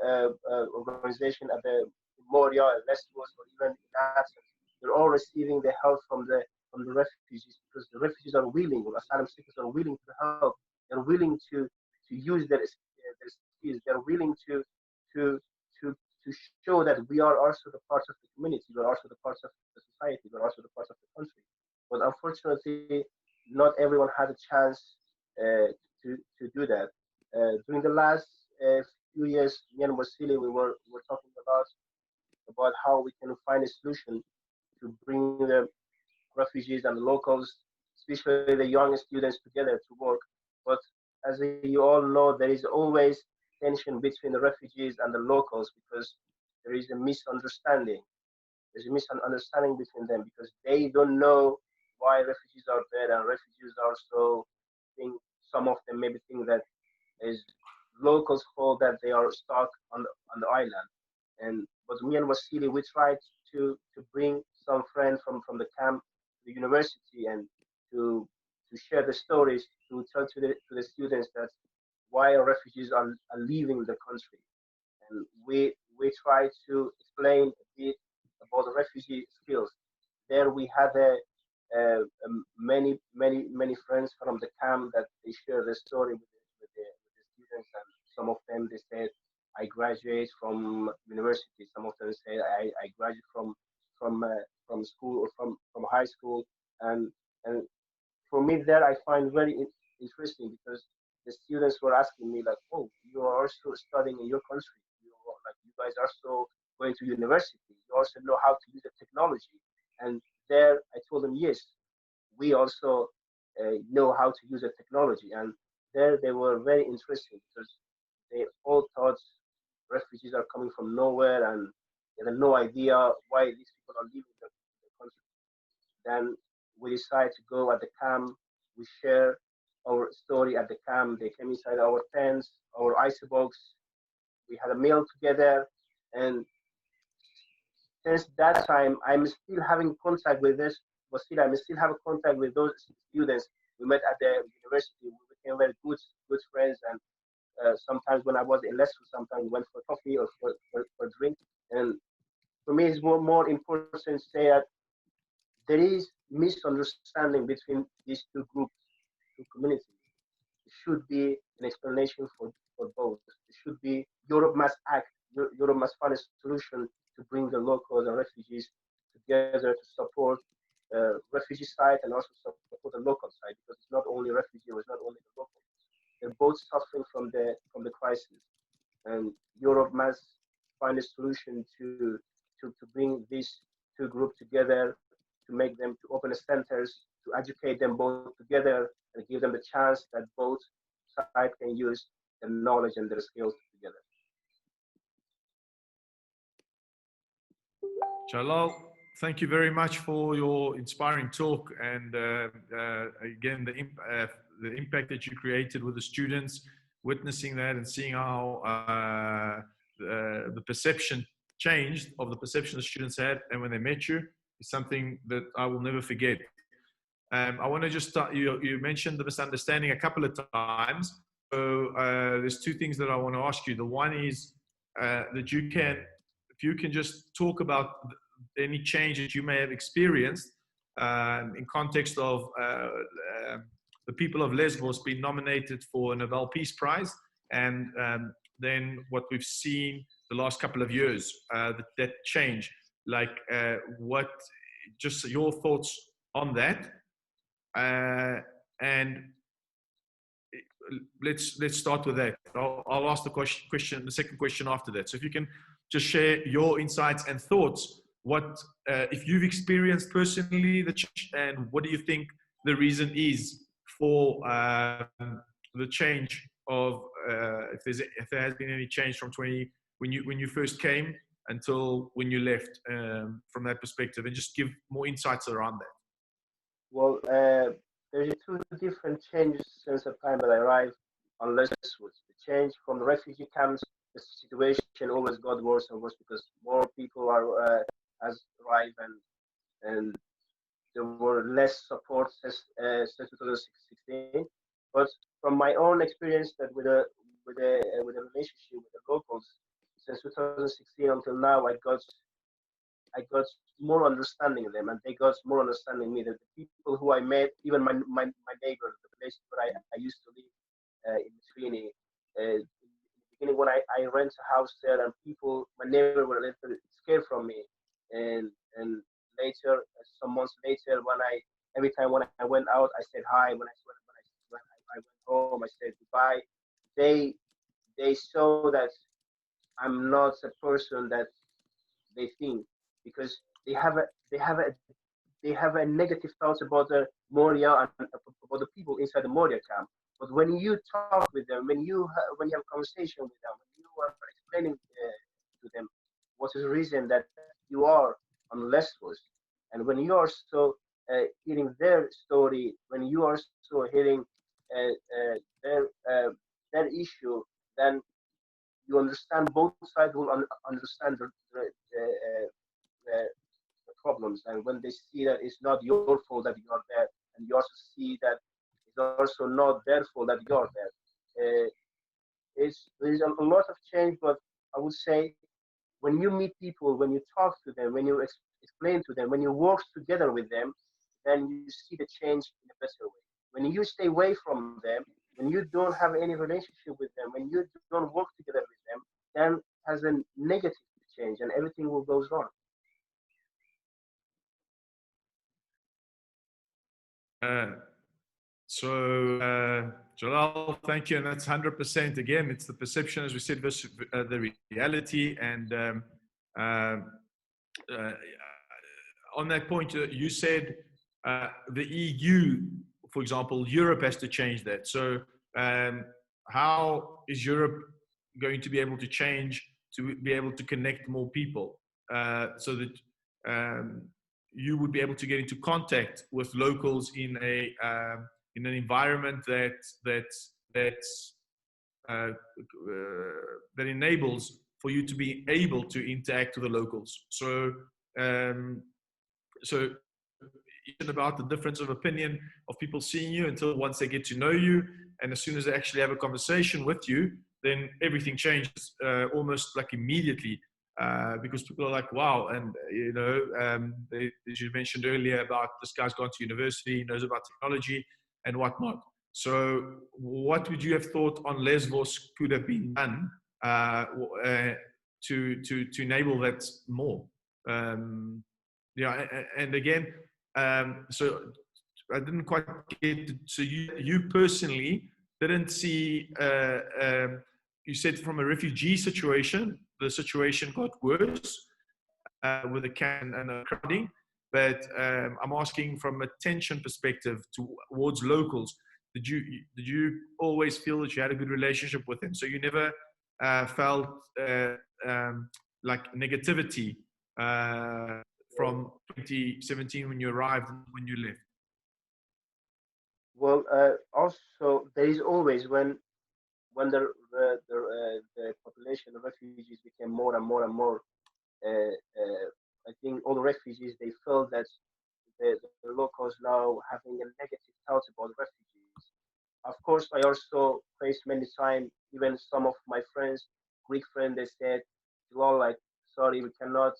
organization at the Moria, Lesvos, or even in Athens, they're all receiving the help from the refugees because the refugees are willing, or asylum seekers are willing to help. They're willing to use their skills. They're willing to to to show that we are also the parts of the community. We are also the parts of the society. We are also the parts of the country. but unfortunately, not everyone had a chance uh, to do that. During the last few years, me and Wasili, we were talking about how we can find a solution to bring the refugees and locals, especially the young students, together to work. But as you all know, there is always tension between the refugees and the locals because there is a misunderstanding. There's a misunderstanding between them because they don't know why refugees are there, and refugees also think, some of them maybe think that is locals' fault that they are stuck on the island. And but me and Wasili, we tried to bring some friends from the camp to the university and to share the stories, to tell to the students that why refugees are leaving the country. And we try to explain a bit about the refugee skills. There we had many friends from the camp that they share the story with the students, and some of them they said, I graduate from university. Some of them say I graduate from school or from high school, and for me there I find very interesting because the students were asking me like, oh, you are also studying in your country. You guys are also going to university. You also know how to use the technology. And there I told them, yes, we also know how to use the technology. And there they were very interesting because they all thought refugees are coming from nowhere and they had no idea why these people are leaving the country. Then we decided to go at the camp. We share our story at the camp. They came inside our tents, our icebox. We had a meal together, and since that time, I'm still having contact with this. But still, I'm still having contact with those students we met at the university. We became very good friends. And sometimes when I was in Lesvos, sometimes we went for coffee or for drink. And for me, it's more important to say that there is misunderstanding between these two groups, two communities. There should be an explanation for both. There should be Europe must act. Europe must find a solution to bring the locals and refugees together to support refugee side and also support the local side because it's not only refugee or it's not only the local. They're both suffering from the crisis, and Europe must find a solution to bring these two groups together, to make them to open centers, to educate them both together, and give them the chance that both sides can use their knowledge and their skills together. Jalal, thank you very much for your inspiring talk and again the impact that you created with the students, witnessing that and seeing how the perception changed of the perception the students had and when they met you is something that I will never forget. I want to just start, you mentioned the misunderstanding a couple of times. So there's two things that I want to ask you. The one is that you can, if you can just talk about any change that you may have experienced in context of the people of Lesvos being nominated for a Nobel Peace Prize, and then what we've seen the last couple of years, that change, like what, just your thoughts on that. And let's start with that. I'll ask the question, the second question after that. So if you can just share your insights and thoughts, what if you've experienced personally the change, and what do you think the reason is for the change of if there has been any change from when you first came until when you left, from that perspective, and just give more insights around that. Well, there's two different changes since the time that I arrived on Lesvos. The change from the refugee camps, the situation always got worse and worse because more people has arrived, and there were less support since 2016. But from my own experience, that with a relationship with the locals since 2016 until now, I got more understanding of them, and they got more understanding me. That the people who I met, even my neighbors, the place where I used to live in Trini, in the beginning when I rent a house there, and my neighbor were a little bit scared from me, and later, some months later, when Every time when I went out, I said hi. When I went home, I said goodbye. They they saw that I'm not a person that they think, because they have a they have a they have a negative thoughts about the Moria and about the people inside the Moria camp. But when you talk with them, when you have a conversation with them, when you are explaining to them what is the reason that you are on Lesvos, and when you are so hearing their story, when you are so hearing uh, their their issue, then you understand both sides will understand the problems. And when they see that it's not your fault that you are there, and you also see that it's also not their fault that you are there, there is a lot of change. But I would say when you meet people, when you talk to them, when you explain to them, when you work together with them, then you see the change in a better way. When you stay away from them, when you don't have any relationship with them, when you don't work together with them, then has a negative change and everything will goes wrong. Uh, so, Jalal, thank you. And that's 100%. Again, it's the perception, as we said, versus the reality. And uh, uh, on that point, you said the EU, for example, Europe has to change that. So, how is Europe going to be able to change to be able to connect more people so that you would be able to get into contact with locals in an environment uh, that enables for you to be able to interact with the locals. So, um, so about the difference of opinion of people seeing you until once they get to know you, and as soon as they actually have a conversation with you, then everything changes almost like immediately. Because people are like, wow, and as you mentioned earlier about this guy's gone to university, he knows about technology and whatnot. So, what would you have thought on Lesvos could have been done to enable that more? Yeah, and again, so I didn't quite get it. So you personally didn't see. You said from a refugee situation, the situation got worse with the can and the crowding. But I'm asking from a tension perspective towards locals. Did you always feel that you had a good relationship with them? So you never felt like negativity from 2017 when you arrived and when you left? Well, also there is always when the population of refugees became more and more and more. I think all the refugees they felt that the locals now having a negative thoughts about refugees. Of course, I also faced many times, even some of my friends, Greek friends, they said, "Well, like, sorry, we cannot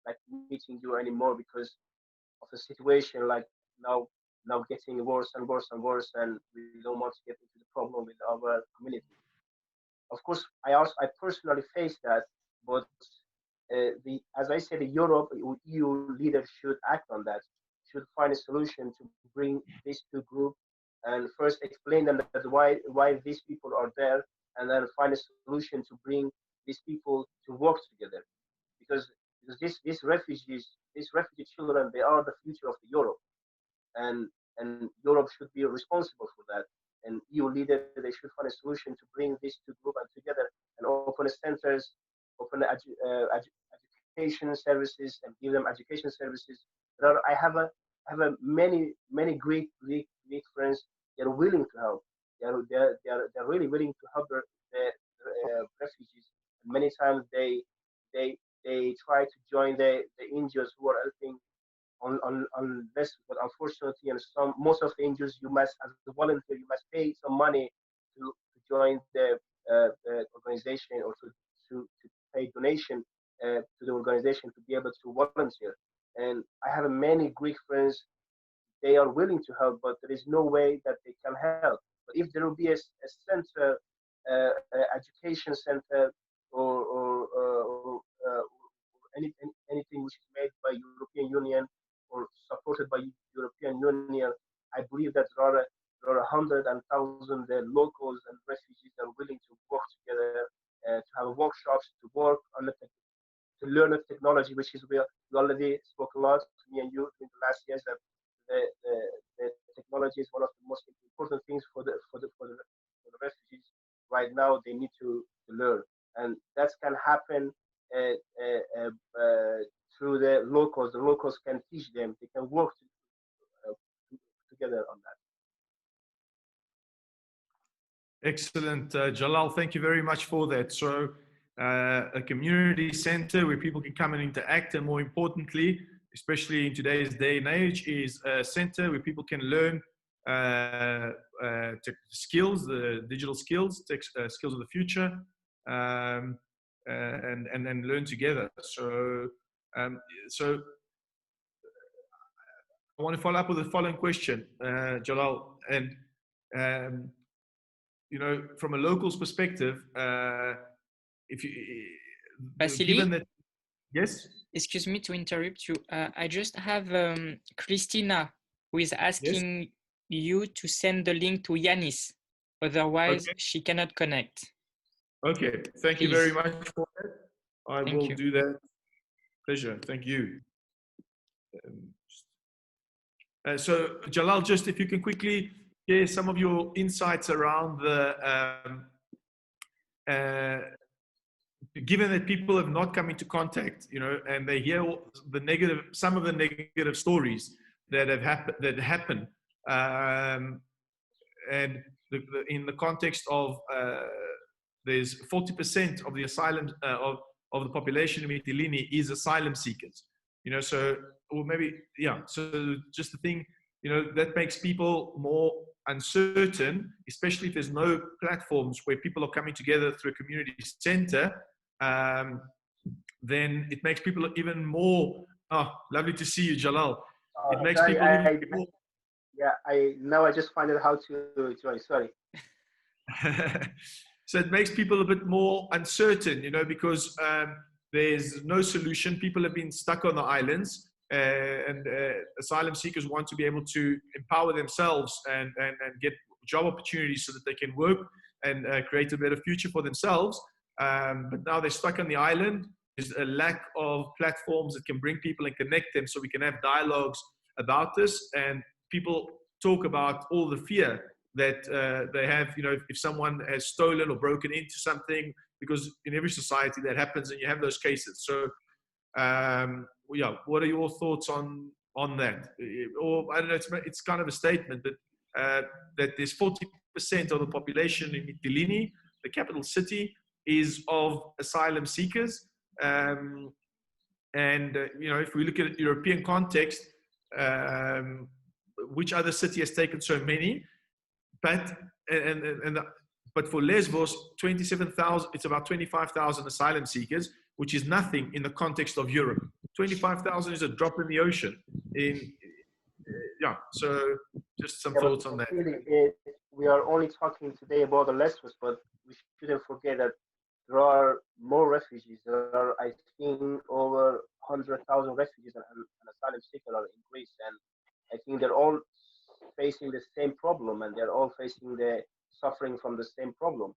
like meeting you anymore because of the situation. Like now getting worse and worse and worse, and we don't want to get into the problem with our community." Of course, I personally face that, but the as I said, Europe EU leaders should act on that, should find a solution to bring these two groups and first explain them that why these people are there, and then find a solution to bring these people to work together, because these refugee children, they are the future of the Europe, and Europe should be responsible for that. And EU leaders, they should find a solution to bring these two groups together and open centers, open education services, and give them education services. I have a many Greek friends. They're willing to help. They're really willing to help the refugees. And many times they try to join the NGOs who are helping on this, but unfortunately, and most of the NGOs, you must, as a volunteer, you must pay some money to join the organization, or to pay donation to the organization to be able to volunteer. And I have many Greek friends, they are willing to help, but there is no way that they can help. But if there will be a center, education center, or anything which is made by European Union or supported by European Union, and thousands of locals and refugees that are willing to work together, to have workshops, to work on to learn the technology, which is we already spoke a lot, me and you, in the last years, that the technology is one of the most important things for the refugees right now. They need to learn, and that can happen uh, uh, uh, through the locals. The locals can teach them. They can work together on that. Excellent, Jalal. Thank you very much for that. So, a community center where people can come and interact, and more importantly, especially in today's day and age, is a center where people can learn skills, the digital skills, skills of the future, and learn together. So, so I want to follow up with the following question, Jalal, and you know, from a local's perspective, if you, Vasily? given that, yes, Excuse me to interrupt you. I just have Christina who is asking you to send the link to Yanis. Otherwise, okay, she cannot connect. okay. Thank you Please. very much for that. I Thank will you. do that. Pleasure. Thank you. So, Jalal, just if you can quickly share some of your insights around the, given that people have not come into contact, you know, and they hear the negative, some of the negative stories that have happen, and in the context of there's 40% of the asylum of the population in Mytilene is asylum seekers. You know, so, or maybe, yeah, so just the thing, you know, that makes people more uncertain, especially if there's no platforms where people are coming together through a community center, then it makes people even more, oh, lovely to see you, Jalal. It makes people even more. Yeah, I just find out how to join, sorry. So it makes people a bit more uncertain, you know, because there's no solution. People have been stuck on the islands, and asylum seekers want to be able to empower themselves and get job opportunities so that they can work and create a better future for themselves. But now they're stuck on the island. There's a lack of platforms that can bring people and connect them so we can have dialogues about this. And people talk about all the fear that they have, you know, if someone has stolen or broken into something, because in every society that happens and you have those cases. So, yeah, what are your thoughts on that? Or I don't know, it's kind of a statement that that there's 40% of the population in Mytilene, the capital city, is of asylum seekers. And, you know, if we look at European context, which other city has taken so many? But but for Lesvos, 27,000, it's about 25,000 asylum seekers, which is nothing in the context of Europe. 25,000 is a drop in the ocean. Yeah, so just some thoughts on that. Really, we are only talking today about the Lesvos, but we shouldn't forget that there are more refugees. There are, I think, over 100,000 refugees and asylum seekers are in Greece, and I think they're all facing the same problem, and they're all facing the suffering from the same problem.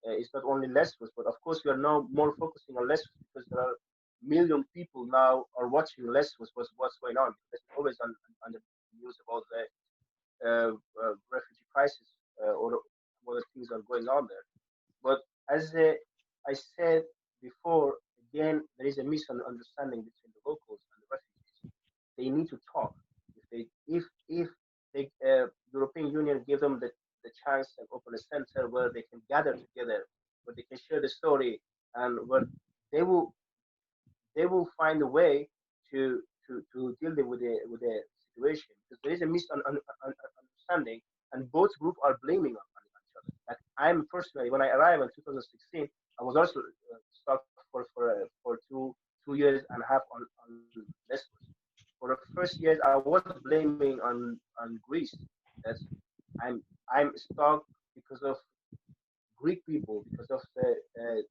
It's not only Lesvos, but of course we are now more focusing on Lesvos because there are million people now are watching Lesvos. What's going on? There's always on the news about the refugee crisis or other things are going on there. But as I said before, again, there is a misunderstanding between the locals and the refugees. They need to talk. If the European Union give them the chance and open a center where they can gather together, where they can share the story, and where they will find a way to deal with the situation, because there is a misunderstanding and both groups are blaming on each other. Like I'm personally, when I arrived in 2016, I was also stuck for two years and a half on Lesbos. For the first years, I was blaming on Greece. That's I'm stuck because of Greek people, because of the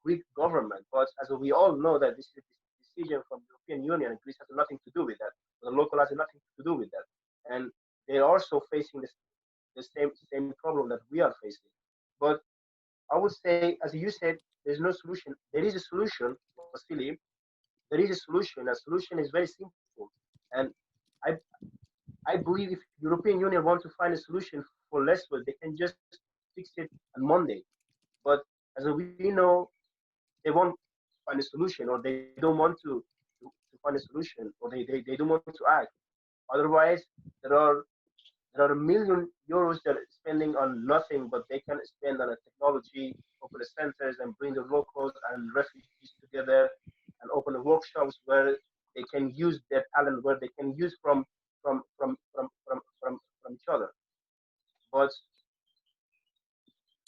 Greek government. But as we all know, that this is a decision from the European Union, and Greece has nothing to do with that. The local has nothing to do with that, and they're also facing the same as you said, there's no solution. There is a solution, Vasily. There is a solution. A solution is very simple, and I I believe if European Union want to find a solution for Lesvos, they can just fix it on Monday. But as we know, they won't find a solution, or they don't want to find a solution, or they don't want to act. Otherwise, there are there are €1 million that are spending on nothing, but they can spend on a technology, open the centers, and bring the locals and refugees together, and open the workshops where they can use their talent, where they can use from each other. But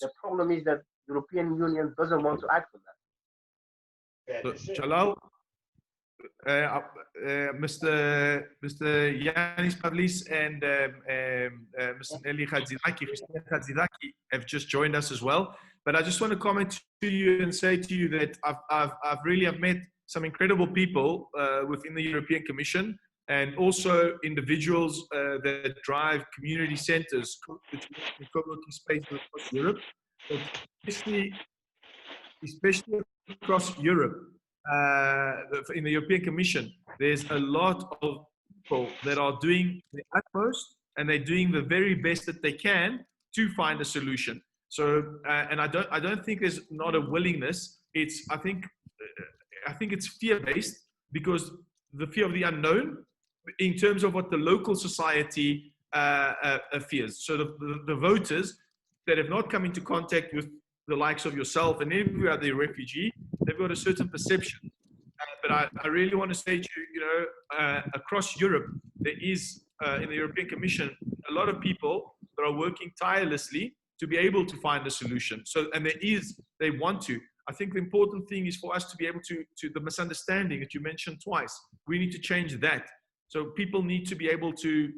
the problem is that European Union doesn't want to act on that. So, Jalal, Mr. Yanis Pavlis and Mr. Eli Khadzidaki have just joined us as well. But I just want to comment to you and say to you that I've really met some incredible people within the European Commission, and also individuals that drive community centers, co-working spaces across Europe, but especially across Europe, in the European Commission, there's a lot of people that are doing the utmost, and they're doing the very best that they can to find a solution. So, and I don't think there's not a willingness. I think it's fear-based, because the fear of the unknown, in terms of what the local society fears. So the voters that have not come into contact with the likes of yourself and every other refugee, they've got a certain perception. But I really want to say to you, across Europe, there is, in the European Commission, a lot of people that are working tirelessly to be able to find a solution. So, and they want to. I think the important thing is for us to be able to the misunderstanding that you mentioned twice, we need to change that. So people need to be able to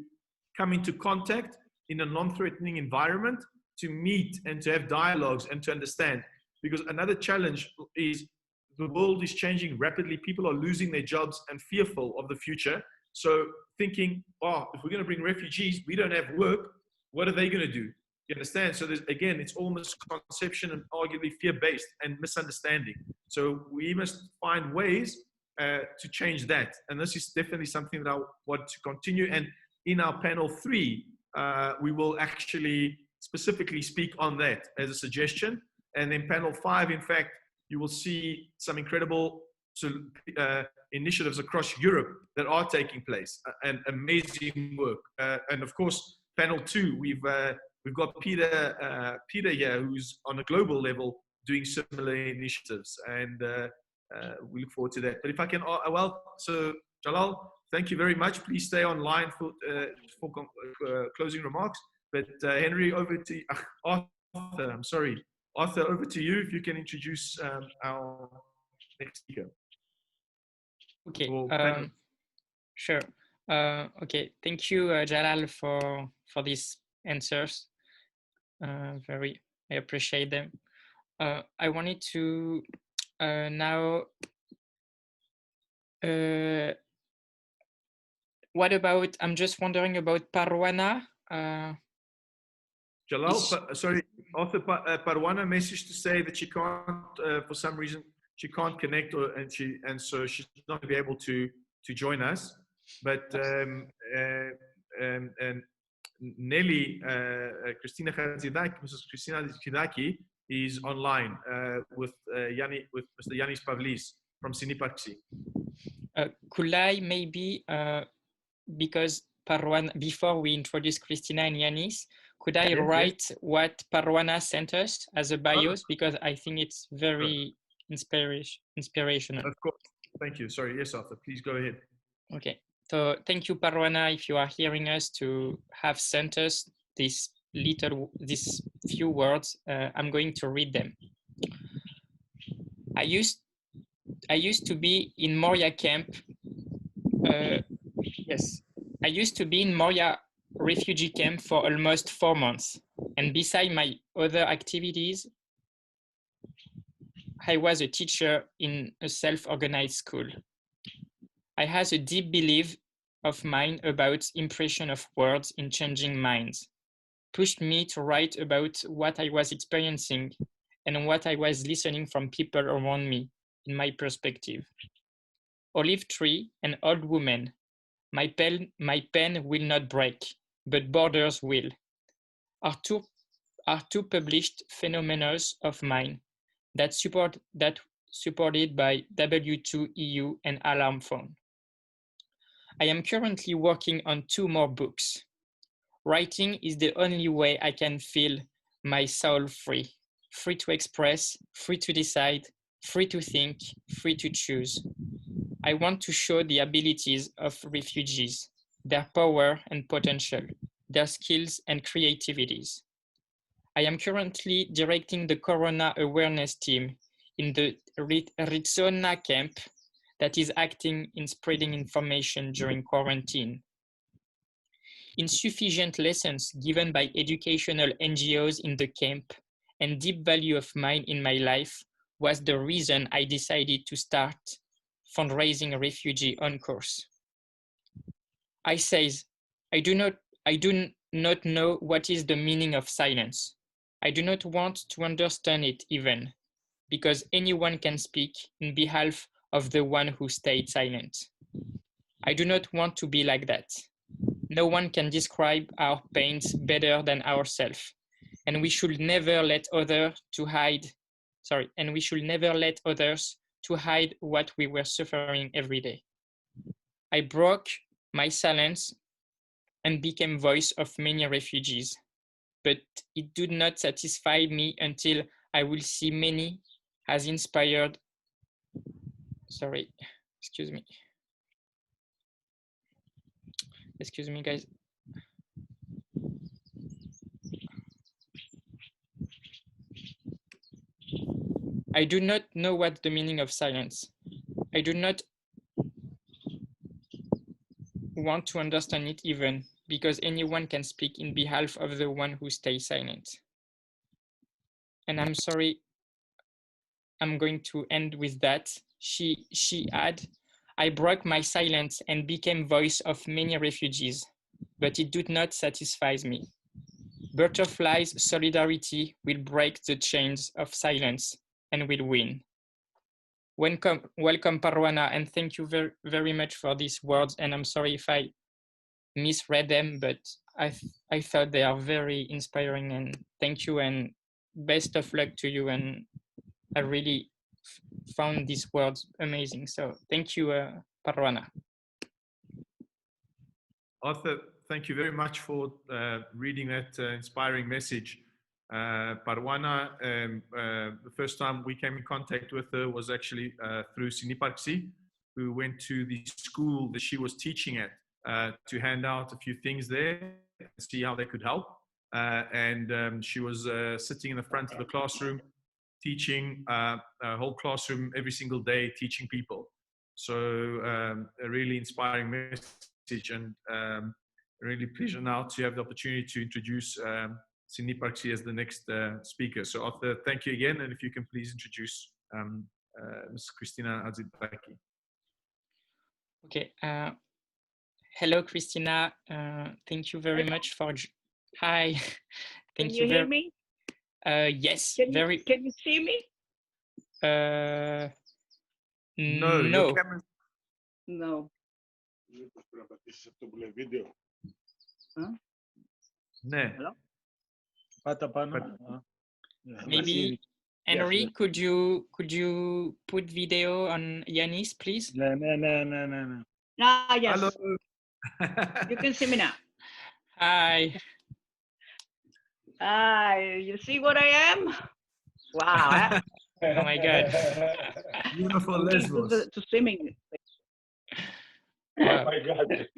come into contact in a non-threatening environment, to meet and to have dialogues and to understand. Because another challenge is the world is changing rapidly. People are losing their jobs and fearful of the future. So thinking, oh, if we're going to bring refugees, we don't have work, what are they going to do? You understand? So again, it's all misconception and arguably fear-based and misunderstanding. So we must find ways to change that. And this is definitely something that I want to continue. And in our panel 3, we will actually specifically speak on that as a suggestion. And in panel 5, in fact, you will see some incredible initiatives across Europe that are taking place, and amazing work. And of course, panel 2, we've got Peter here, who's on a global level doing similar initiatives, and we look forward to that. But if I can, so Jalal, thank you very much. Please stay online for closing remarks. But Henry, over to Arthur. I'm sorry, Arthur, over to you. If you can introduce our next speaker. Okay. Sure. Okay. Thank you, Jalal, for these answers. I appreciate them. I wanted to now. What about? I'm just wondering about Parwana. Jalal, sorry, Arthur, Parwana messaged to say that she can't, for some reason, she can't connect, and so she's not going to be able to join us. But and Nelly, Mrs. Christina Khadzidaki is online with Mr. Yanis Pavlis from Sinipaxi. Could I maybe, because Parwana, before we introduce Christina and Yanis, could I write what Parwana sent us as a bios? Because I think it's very inspirational. Of course. Thank you. Sorry. Yes, Arthur. Please go ahead. Okay. So thank you, Parwana, if you are hearing us, to have sent us these few words. I'm going to read them. I used to be in Moria camp. Yes, I used to be in Moria refugee camp for almost 4 months. And beside my other activities, I was a teacher in a self-organized school. I had a deep belief of mine about impression of words in changing minds, pushed me to write about what I was experiencing and what I was listening from people around me in my perspective. Olive tree and old woman, my pen will not break, but borders will, are two published phenomena of mine that supported by W2EU and Alarm Phone. I am currently working on 2 more books. Writing is the only way I can feel my soul free to express, free to decide, free to think, free to choose. I want to show the abilities of refugees, their power and potential, their skills and creativities. I am currently directing the Corona Awareness Team in the Arizona camp that is acting in spreading information during quarantine. Insufficient lessons given by educational NGOs in the camp and deep value of mine in my life was the reason I decided to start fundraising refugee on course. I says, I do not know what is the meaning of silence. I do not want to understand it even, because anyone can speak in behalf of the one who stayed silent. I do not want to be like that. No one can describe our pains better than ourselves, and we should never let others to hide what we were suffering every day. I broke my silence and became voice of many refugees, but it did not satisfy me until I will see many has inspired, excuse me guys. I do not know what the meaning of silence. I do not want to understand it even, because anyone can speak in behalf of the one who stays silent. And I'm sorry, I'm going to end with that. She had, I broke my silence and became voice of many refugees, but it did not satisfy me. Butterflies' solidarity will break the chains of silence and will win. Welcome Parwana, and thank you very, very much for these words. And I'm sorry if I misread them, but I thought they are very inspiring, and thank you and best of luck to you. And I really found these words amazing. So thank you, Parwana. Arthur, thank you very much for reading that inspiring message. Parwana, the first time we came in contact with her was actually through Siniparksi, who went to the school that she was teaching at to hand out a few things there and see how they could help. She was sitting in the front of the classroom, teaching a whole classroom every single day, teaching people. So a really inspiring message, and really pleasure now to have the opportunity to introduce Siniparksi as the next speaker. So Arthur, thank you again, and if you can please introduce Ms. Christina Adzibaki. Okay. Hello, Christina. Thank you very much for. Hi. Thank Can you hear me? Yes. Can you see me? No. No. Your camera. No. Huh? No. Hello? Maybe Henry, could you put video on Yanis, please? No. Ah, yes. Hello. You can see me now. Hi. Hi, you see what I am? Wow. Oh my God. Beautiful Lesvos. To swimming. Wow. Oh my God.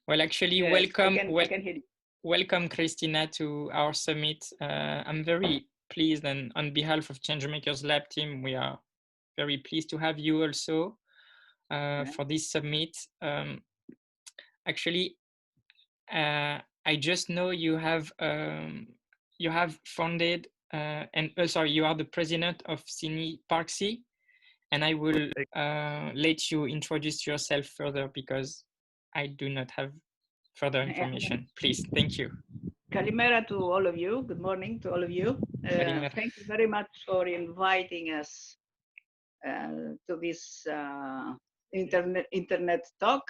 Well, actually, Yes, welcome. I can hear you. Welcome, Christina, to our summit. I'm very pleased, and on behalf of Changemakers Lab team, we are very pleased to have you also for this summit. Actually, I just know you have founded you are the president of Siniparksi, and I will let you introduce yourself further because I do not have further information. Please, thank you. Kalimera to all of you. Good morning to all of you. Kalimera. Thank you very much for inviting us to this internet talk.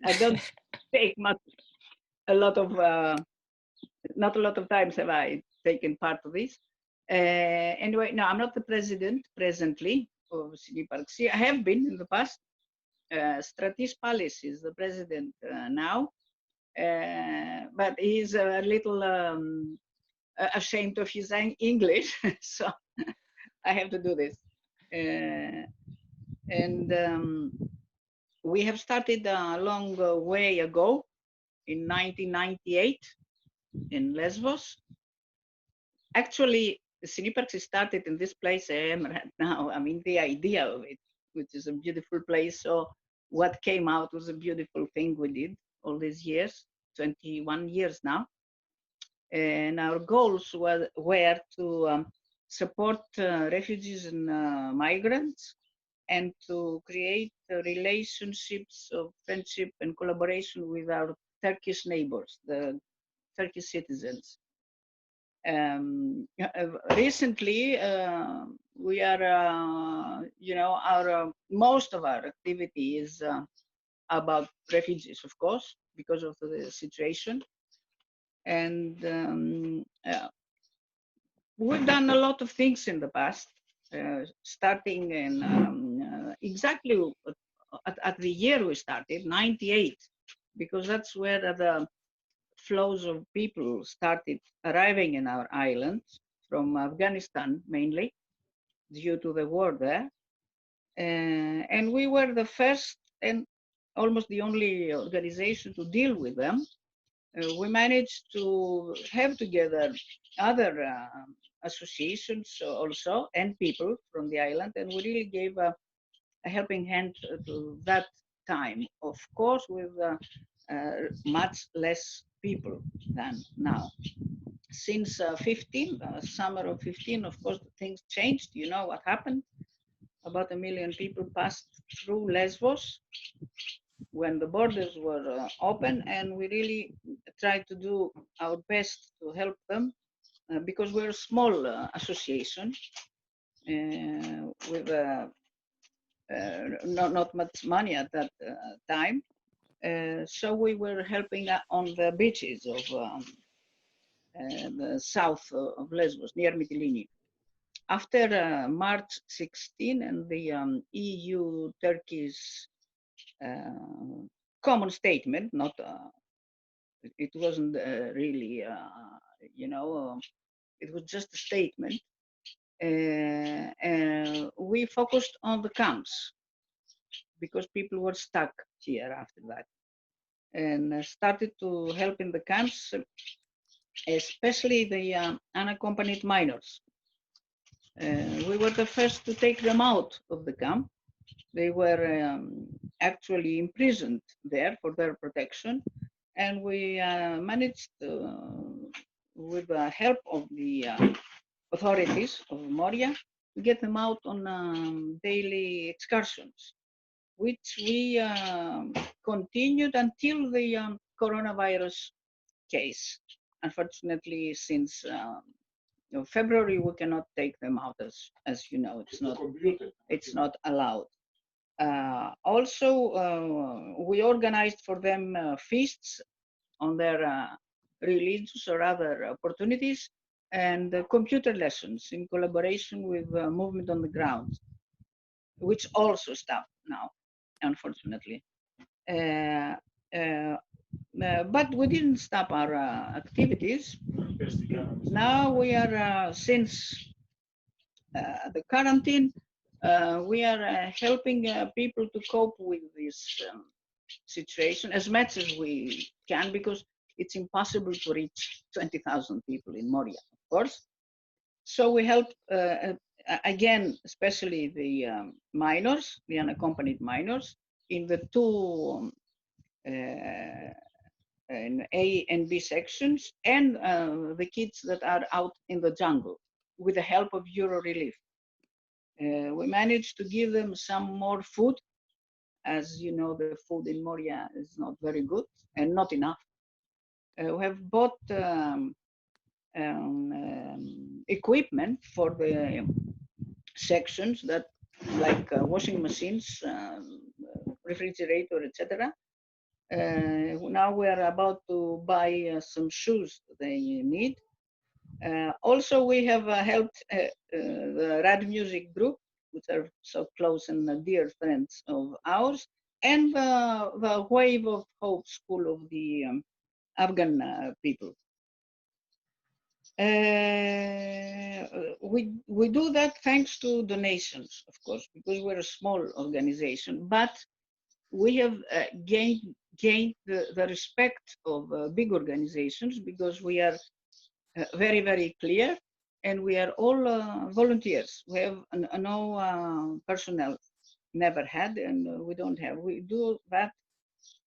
I don't take much, a lot of, not a lot of times have I taken part of this. Anyway, no, I'm not the president presently of CDParks. I have been in the past. Stratis Palis is the president now, but he's a little ashamed of his English, so I have to do this. And we have started a long way ago in 1998 in Lesvos. Actually, Cineparks started in this place I am right now. I mean, the idea of it, which is a beautiful place. So what came out was a beautiful thing we did all these years, 21 years now. And our goals were to support refugees and migrants, and to create relationships of friendship and collaboration with our Turkish neighbors, the Turkish citizens. Recently, we are, our most of our activity is about refugees, of course, because of the situation. And we've done a lot of things in the past, starting in exactly at the year we started, 98, because that's where the flows of people started arriving in our island from Afghanistan mainly, due to the war there. And we were the first and almost the only organization to deal with them. We managed to have together other associations also and people from the island, and we really gave a helping hand to that time, of course, with much less people than now. Since 15, summer of 15, of course, things changed. You know what happened? About 1 million people passed through Lesvos when the borders were open, and we really tried to do our best to help them because we're a small association with not much money at that time. So we were helping on the beaches of the south of Lesbos, near Mytilene. After March 16 and the EU-Turkish common statement, not it wasn't really, it was just a statement. We focused on the camps because people were stuck here after that, and started to help in the camps, especially the unaccompanied minors. We were the first to take them out of the camp. They were actually imprisoned there for their protection, and we managed with the help of the authorities of Moria to get them out on daily excursions, which we continued until the coronavirus case. Unfortunately, since February, we cannot take them out, as you know, it's not allowed. Also, we organized for them feasts on their religious or other opportunities, and computer lessons in collaboration with Movement on the Ground, which also stopped now, unfortunately. But we didn't stop our activities. Now we are, since the quarantine, we are helping people to cope with this situation as much as we can, because it's impossible to reach 20,000 people in Moria, of course. So we help, again, especially the minors, the unaccompanied minors, in the two in A and B sections, and the kids that are out in the jungle with the help of Euro Relief. We managed to give them some more food. As you know, the food in Moria is not very good and not enough. We have bought equipment for the sections that, like washing machines, refrigerator, etc. Now we are about to buy some shoes they need. Also, we have helped the Rad Music Group, which are so close and dear friends of ours, and the Wave of Hope School of the Afghan people. We do that thanks to donations, of course, because we're a small organization, but we have gained the respect of big organizations because we are very, very clear, and we are all volunteers. We have no personnel, never had, and we don't have. We do that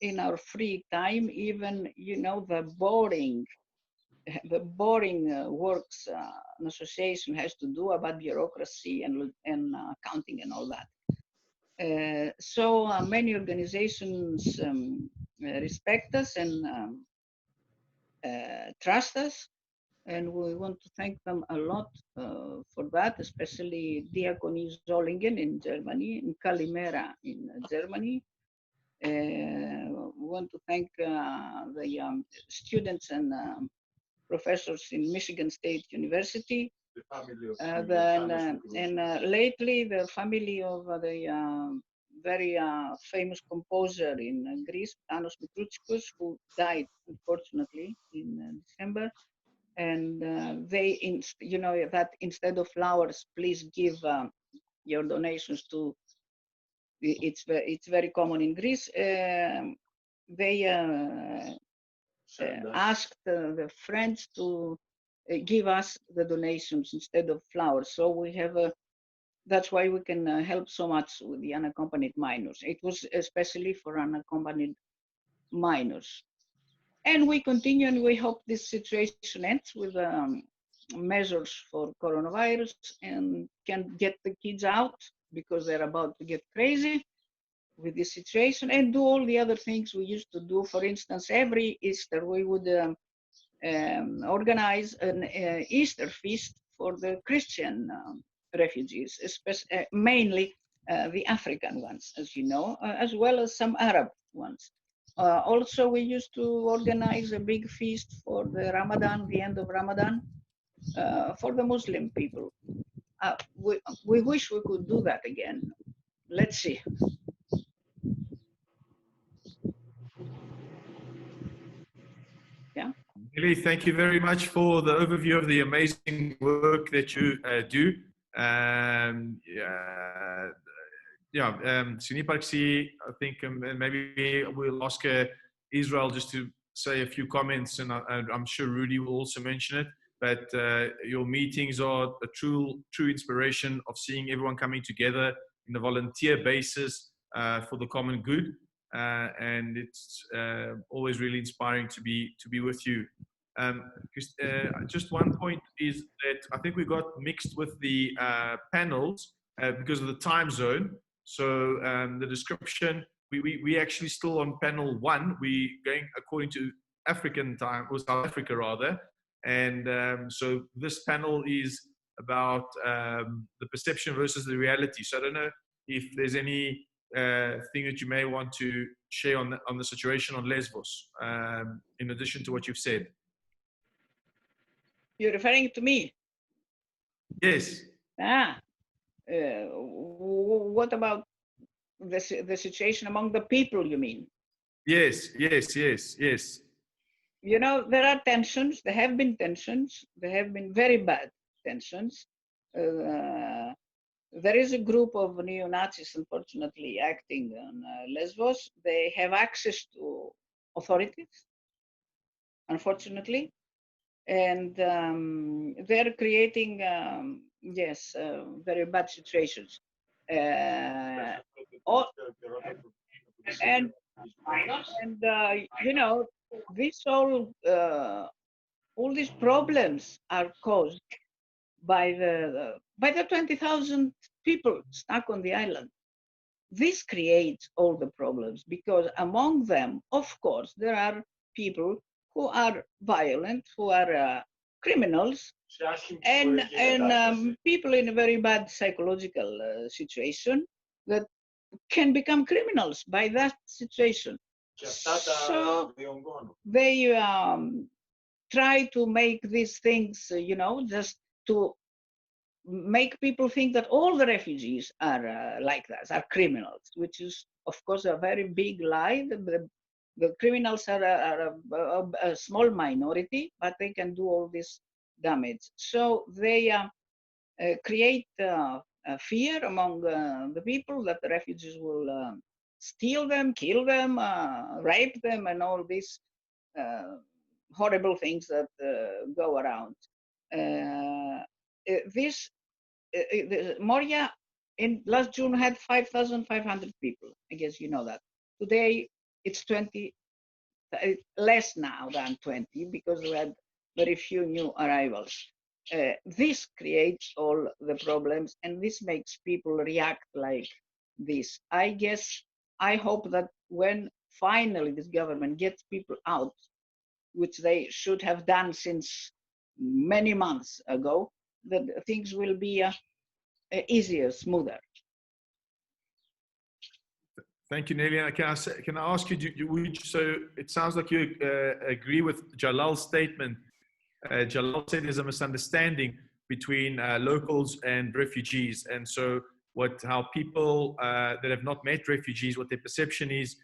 in our free time, even, you know, the boring works an association has to do about bureaucracy and accounting and all that. So many organizations respect us and trust us, and we want to thank them a lot for that, especially Diakonie Zollingen in Germany, and Kalimera in Germany. We want to thank the students and professors in Michigan State University. Lately, the family of the very famous composer in Greece, Panos Mikroutsikos, who died unfortunately in December. And they, you know, that instead of flowers, please give your donations to. It's very common in Greece. They asked the friends to give us the donations instead of flowers. So we have that's why we can help so much with the unaccompanied minors. It was especially for unaccompanied minors. And we continue, and we hope this situation ends with measures for coronavirus and can get the kids out because they're about to get crazy with this situation, and do all the other things we used to do. For instance, every Easter we would organize an Easter feast for the Christian refugees, especially, mainly the African ones, as you know, as well as some Arab ones. Also, we used to organize a big feast for the Ramadan, the end of Ramadan, for the Muslim people. We wish we could do that again. Let's see. Yeah. Lily, thank you very much for the overview of the amazing work that you do. Suni Parksi, I think maybe we'll ask Israel just to say a few comments, and I'm sure Rudy will also mention it. But your meetings are a true inspiration of seeing everyone coming together in a volunteer basis for the common good. And it's always really inspiring to be with you. Just one point is that I think we got mixed with the panels because of the time zone. So the description, we actually still on panel 1. We going according to African time, or South Africa rather. And so this panel is about the perception versus the reality. So I don't know if there's any thing that you may want to share on the situation on Lesvos, in addition to what you've said. You're referring to me? Yes. What about the situation among the people, you mean? Yes. You know, there are tensions. There have been tensions. There have been very bad tensions. There is a group of neo-Nazis, unfortunately, acting on Lesvos. They have access to authorities, unfortunately. And they're creating, very bad situations. You know, this all these problems are caused by the 20,000 people stuck on the island. This creates all the problems because among them, of course, there are people who are violent, who are criminals, and people in a very bad psychological situation that can become criminals by that situation. So they try to make these things, just to make people think that all the refugees are like that, are criminals, which is, of course, a very big lie. The criminals are a small minority, but they can do all this damage. So they create fear among the people that the refugees will steal them, kill them, rape them, and all these horrible things that go around. Moria in last June had 5,500 people. I guess you know that. Today it's 20, less now than 20 because we had very few new arrivals. This creates all the problems, and this makes people react like this. I hope that when finally this government gets people out, which they should have done since many months ago, that things will be easier, smoother. Thank you, Nelia. Can I ask you, so it sounds like you agree with Jalal's statement. Jalal said there's a misunderstanding between locals and refugees. And so how people that have not met refugees, what their perception is,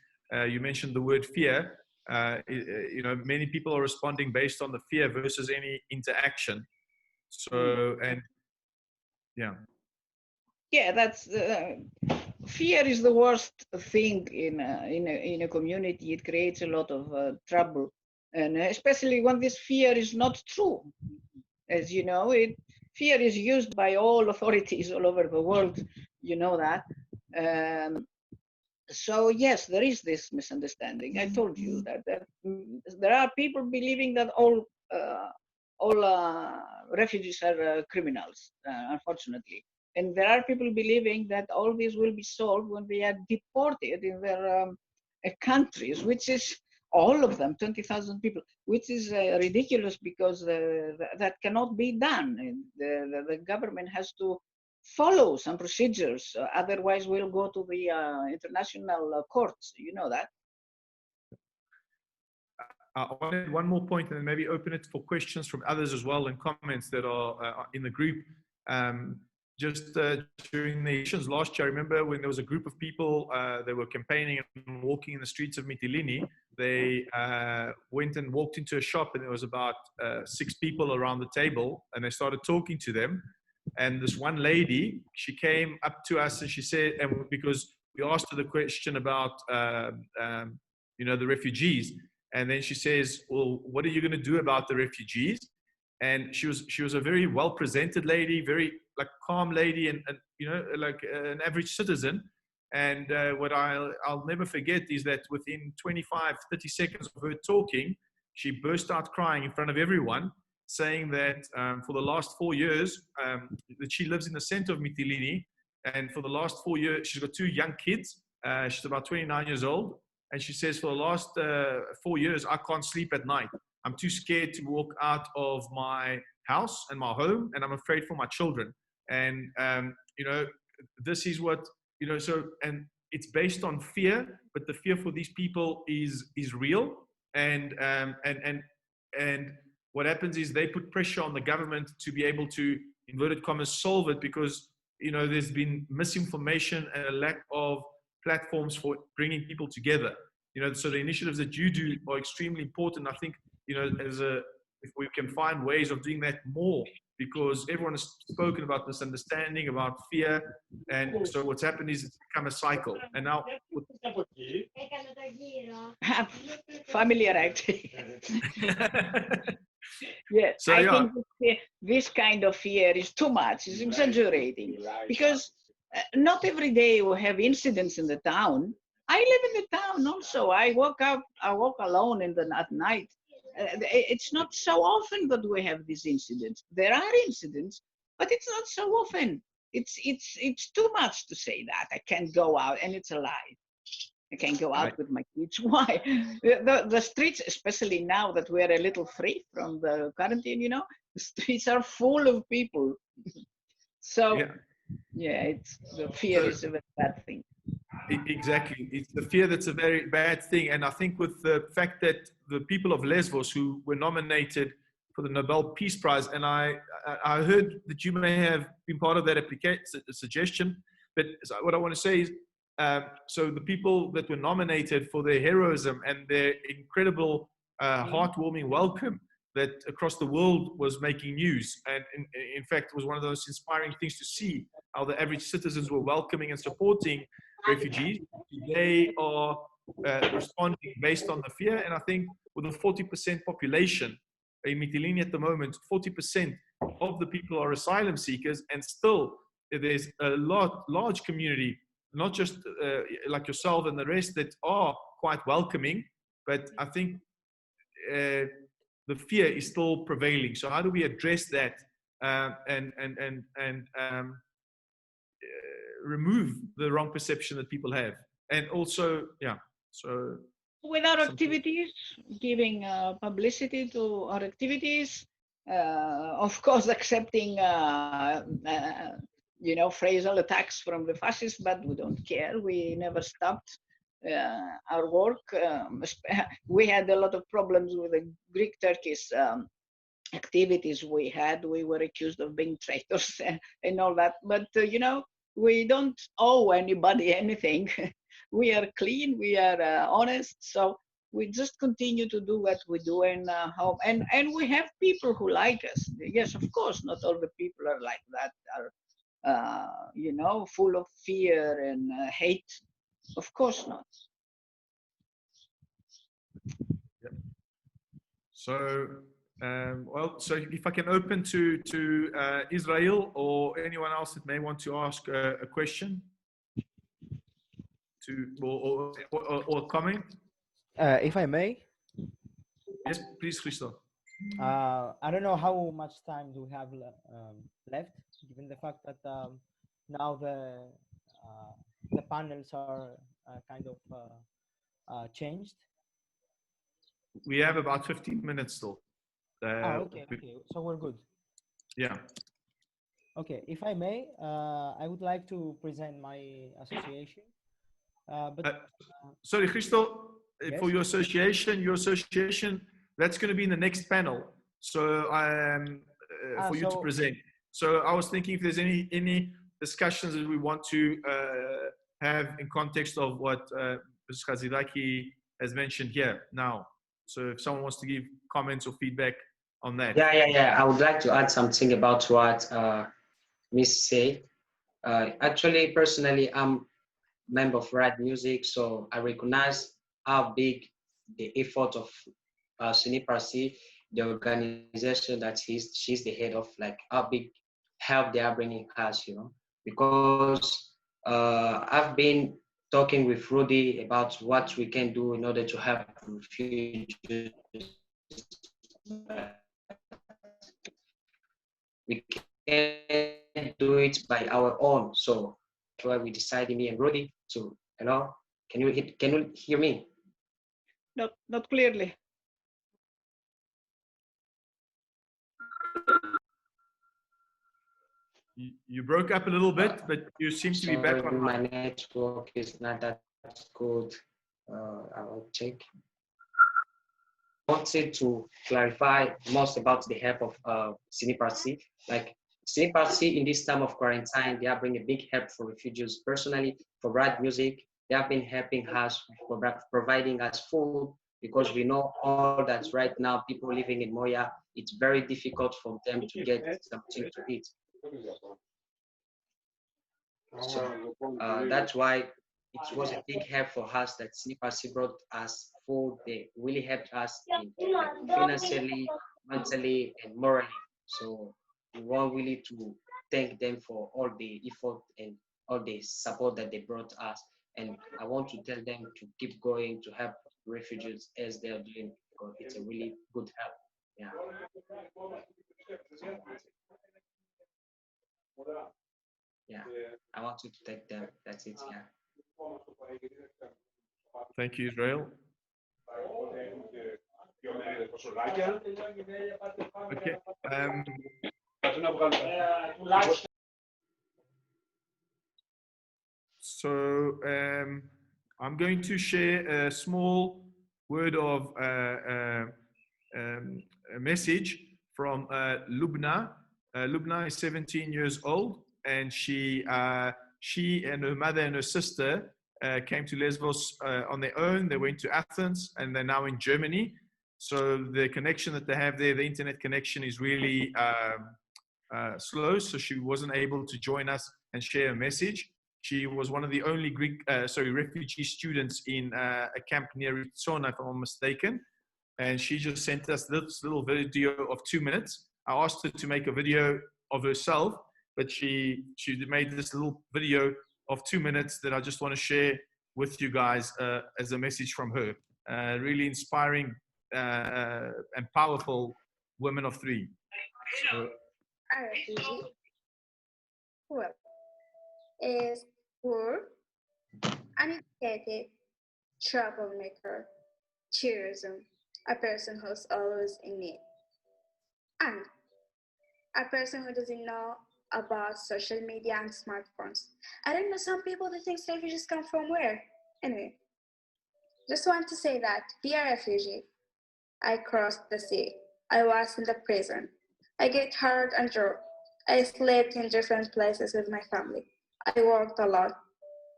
you mentioned the word fear. Many people are responding based on the fear versus any interaction. So, and yeah. Yeah, that's fear is the worst thing in a community. It creates a lot of trouble, and especially when this fear is not true. As you know, fear is used by all authorities all over the world. You know that. So yes, there is this misunderstanding. I told you that there are people believing that all refugees are criminals, unfortunately. And there are people believing that all this will be solved when they are deported in their countries, which is all of them, 20,000 people, which is ridiculous because that cannot be done. The government has to follow some procedures, otherwise we'll go to the international courts, you know that. I want to add one more point and then maybe open it for questions from others as well and comments that are in the group. Just during the elections last year, I remember when there was a group of people, they were campaigning and walking in the streets of Mytilene. They went and walked into a shop and there was about 6 people around the table and they started talking to them. And this one lady, she came up to us and she said, and because we asked her the question about, the refugees. And then she says, well, what are you going to do about the refugees? And she was a very well-presented lady, very like calm lady and like an average citizen. And what I'll never forget is that within 25, 30 seconds of her talking, she burst out crying in front of everyone, saying that for the last 4 years, that she lives in the center of Mytilene. And for the last 4 years, she's got 2 young kids. She's about 29 years old. And she says, for the last 4 years, I can't sleep at night. I'm too scared to walk out of my house and my home, and I'm afraid for my children. And, this is what, and it's based on fear, but the fear for these people is real. And what happens is they put pressure on the government to be able to, inverted commas, solve it because, there's been misinformation and a lack of platforms for bringing people together. So the initiatives that you do are extremely important. I think, if we can find ways of doing that more, because everyone has spoken about misunderstanding, about fear, and so what's happened is it's become a cycle. And now, familiar actually. Yeah, so, I think this kind of fear is too much. It's exaggerating because not every day we have incidents in the town. I live in the town also. I walk alone at night. It's not so often that we have these incidents. There are incidents, but it's not so often. It's too much to say that I can't go out, and it's a lie. I can go out with my kids. Why? The streets, especially now that we are a little free from the quarantine, you know, the streets are full of people. So yeah, it's the fear is a very bad thing. Exactly. It's the fear that's a very bad thing. And I think with the fact that the people of Lesvos who were nominated for the Nobel Peace Prize, and I heard that you may have been part of that suggestion, but what I want to say is, so the people that were nominated for their heroism and their incredible heartwarming welcome that across the world was making news. And in fact, it was one of those inspiring things to see how the average citizens were welcoming and supporting refugees. They are responding based on the fear. And I think with a 40% population in Mytilene at the moment, 40% of the people are asylum seekers, and still there's a large community, not just like yourself and the rest, that are quite welcoming. But I think the fear is still prevailing. So how do we address that and remove the wrong perception that people have? And also, so with our activities, giving publicity to our activities, of course, accepting you know, phrasal attacks from the fascists, but we don't care. We never stopped our work. We had a lot of problems with the Greek-Turkish activities we had. We were accused of being traitors and all that. But, you know, we don't owe anybody anything. We are clean, we are honest. So we just continue to do what we do and we have people who like us. Yes, of course, not all the people are like that, are, you know, full of fear and hate. Of course not. Yep. So, well, so if I can open to Israel or anyone else that may want to ask a question or comment. If I may. Yes, please, Christo. I don't know how much time do we have left, given the fact that now the panels are kind of changed. We have about 15 minutes still. Okay, so we're good. Yeah. Okay, if I may, I would like to present my association. Sorry, Christo, yes? for your association, that's going to be in the next panel. So for you to present. So I was thinking if there's any discussions that we want to have in context of what Ms. Khazilaki has mentioned here now. So if someone wants to give comments or feedback on that. Yeah. I would like to add something about what Miss said. Actually, personally, I'm member of Rad Music, so I recognize how big the effort of Siniprasi, the organization that she's the head of, like how big help they are bringing us, you know, because I've been talking with Rudy about what we can do in order to help refugees. We can't do it by our own, so that's why we decided, me and Rudy, to, you know, can you hear me? Not clearly. You broke up a little bit, but you seem to be back on. My network is not that good. I will check. I wanted to clarify most about the help of Siniprasi. Like Siniprasi in this time of quarantine, they are bringing a big help for refugees. Personally, for Rad Music, they have been helping us for providing us food, because we know all that right now people living in Moya, it's very difficult for them to get something to eat. So that's why it was a big help for us that Siniprasi brought us food. They really helped us in, like, financially, mentally, and morally. So we want really to thank them for all the effort and all the support that they brought us. And I want to tell them to keep going to help refugees as they're doing, because it's a really good help. Yeah. Yeah, I want to thank them. That's it. Yeah. Thank you, Israel. Okay. So I'm going to share a small word of a message from Lubna. Lubna is 17 years old, and she and her mother and her sister came to Lesvos on their own. They went to Athens, and they're now in Germany. So the connection that they have there, the internet connection, is really slow. So she wasn't able to join us and share a message. She was one of the only refugee students in a camp near Itsona, if I'm not mistaken. And she just sent us this little video of 2 minutes. I asked her to make a video of herself, but she made this little video of 2 minutes that I just want to share with you guys as a message from her. Really inspiring and powerful women of three. So, A refugee, well, is poor, uneducated, troublemaker, tourism, a person who's always in need, and a person who doesn't know about social media and smartphones. I don't know, some people they think refugees come from where? Anyway, just want to say that be a refugee. I crossed the sea. I was in the prison. I get hurt and drunk. I slept in different places with my family. I worked a lot.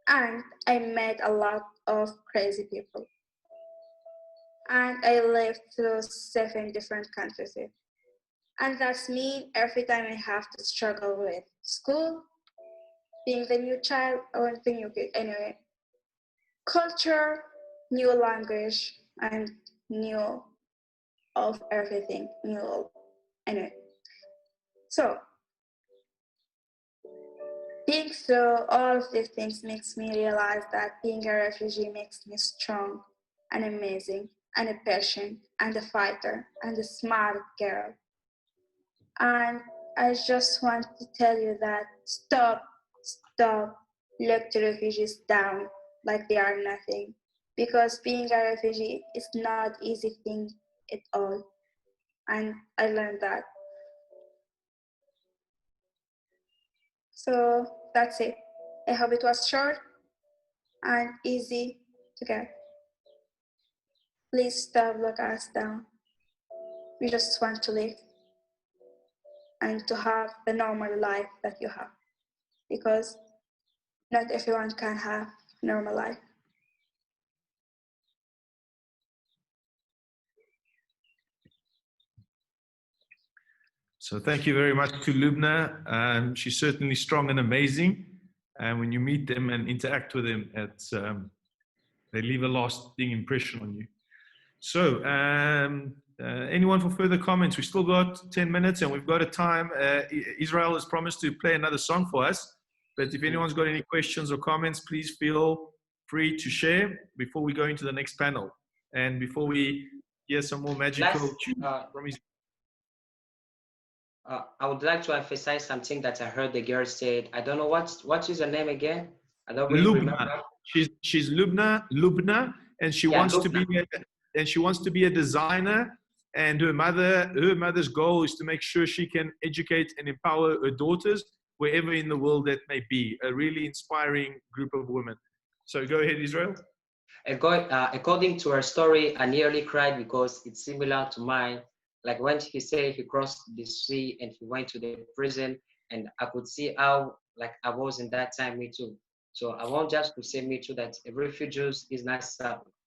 And I met a lot of crazy people. And I lived through 7 different countries. And that's me every time I have to struggle with school, being the new child, or the new kid. Anyway, culture, new language, and new of everything, new. Anyway, so being through all of these things makes me realize that being a refugee makes me strong and amazing and a patient and a fighter and a smart girl. And I just want to tell you that stop, look to refugees down like they are nothing. Because being a refugee is not easy thing at all. And I learned that. So that's it. I hope it was short and easy to get. Please stop looking us down. We just want to live and to have the normal life that you have, because not everyone can have normal life. So thank you very much to Lubna. She's certainly strong and amazing. And when you meet them and interact with them, they leave a lasting impression on you. So anyone for further comments? We've still got 10 minutes and we've got a time. Israel has promised to play another song for us. But if anyone's got any questions or comments, please feel free to share before we go into the next panel. And before we hear some more magical tunes from Israel. I would like to emphasize something that I heard the girl said. I don't know what is her name again. I don't really remember. She's Lubna, and she wants to be a designer. And her mother's goal is to make sure she can educate and empower her daughters wherever in the world that may be. A really inspiring group of women. So go ahead, Israel. According to her story, I nearly cried because it's similar to mine. Like when he said he crossed the sea and he went to the prison, and I could see how like I was in that time, me too. So I want just to say me too that refugees is not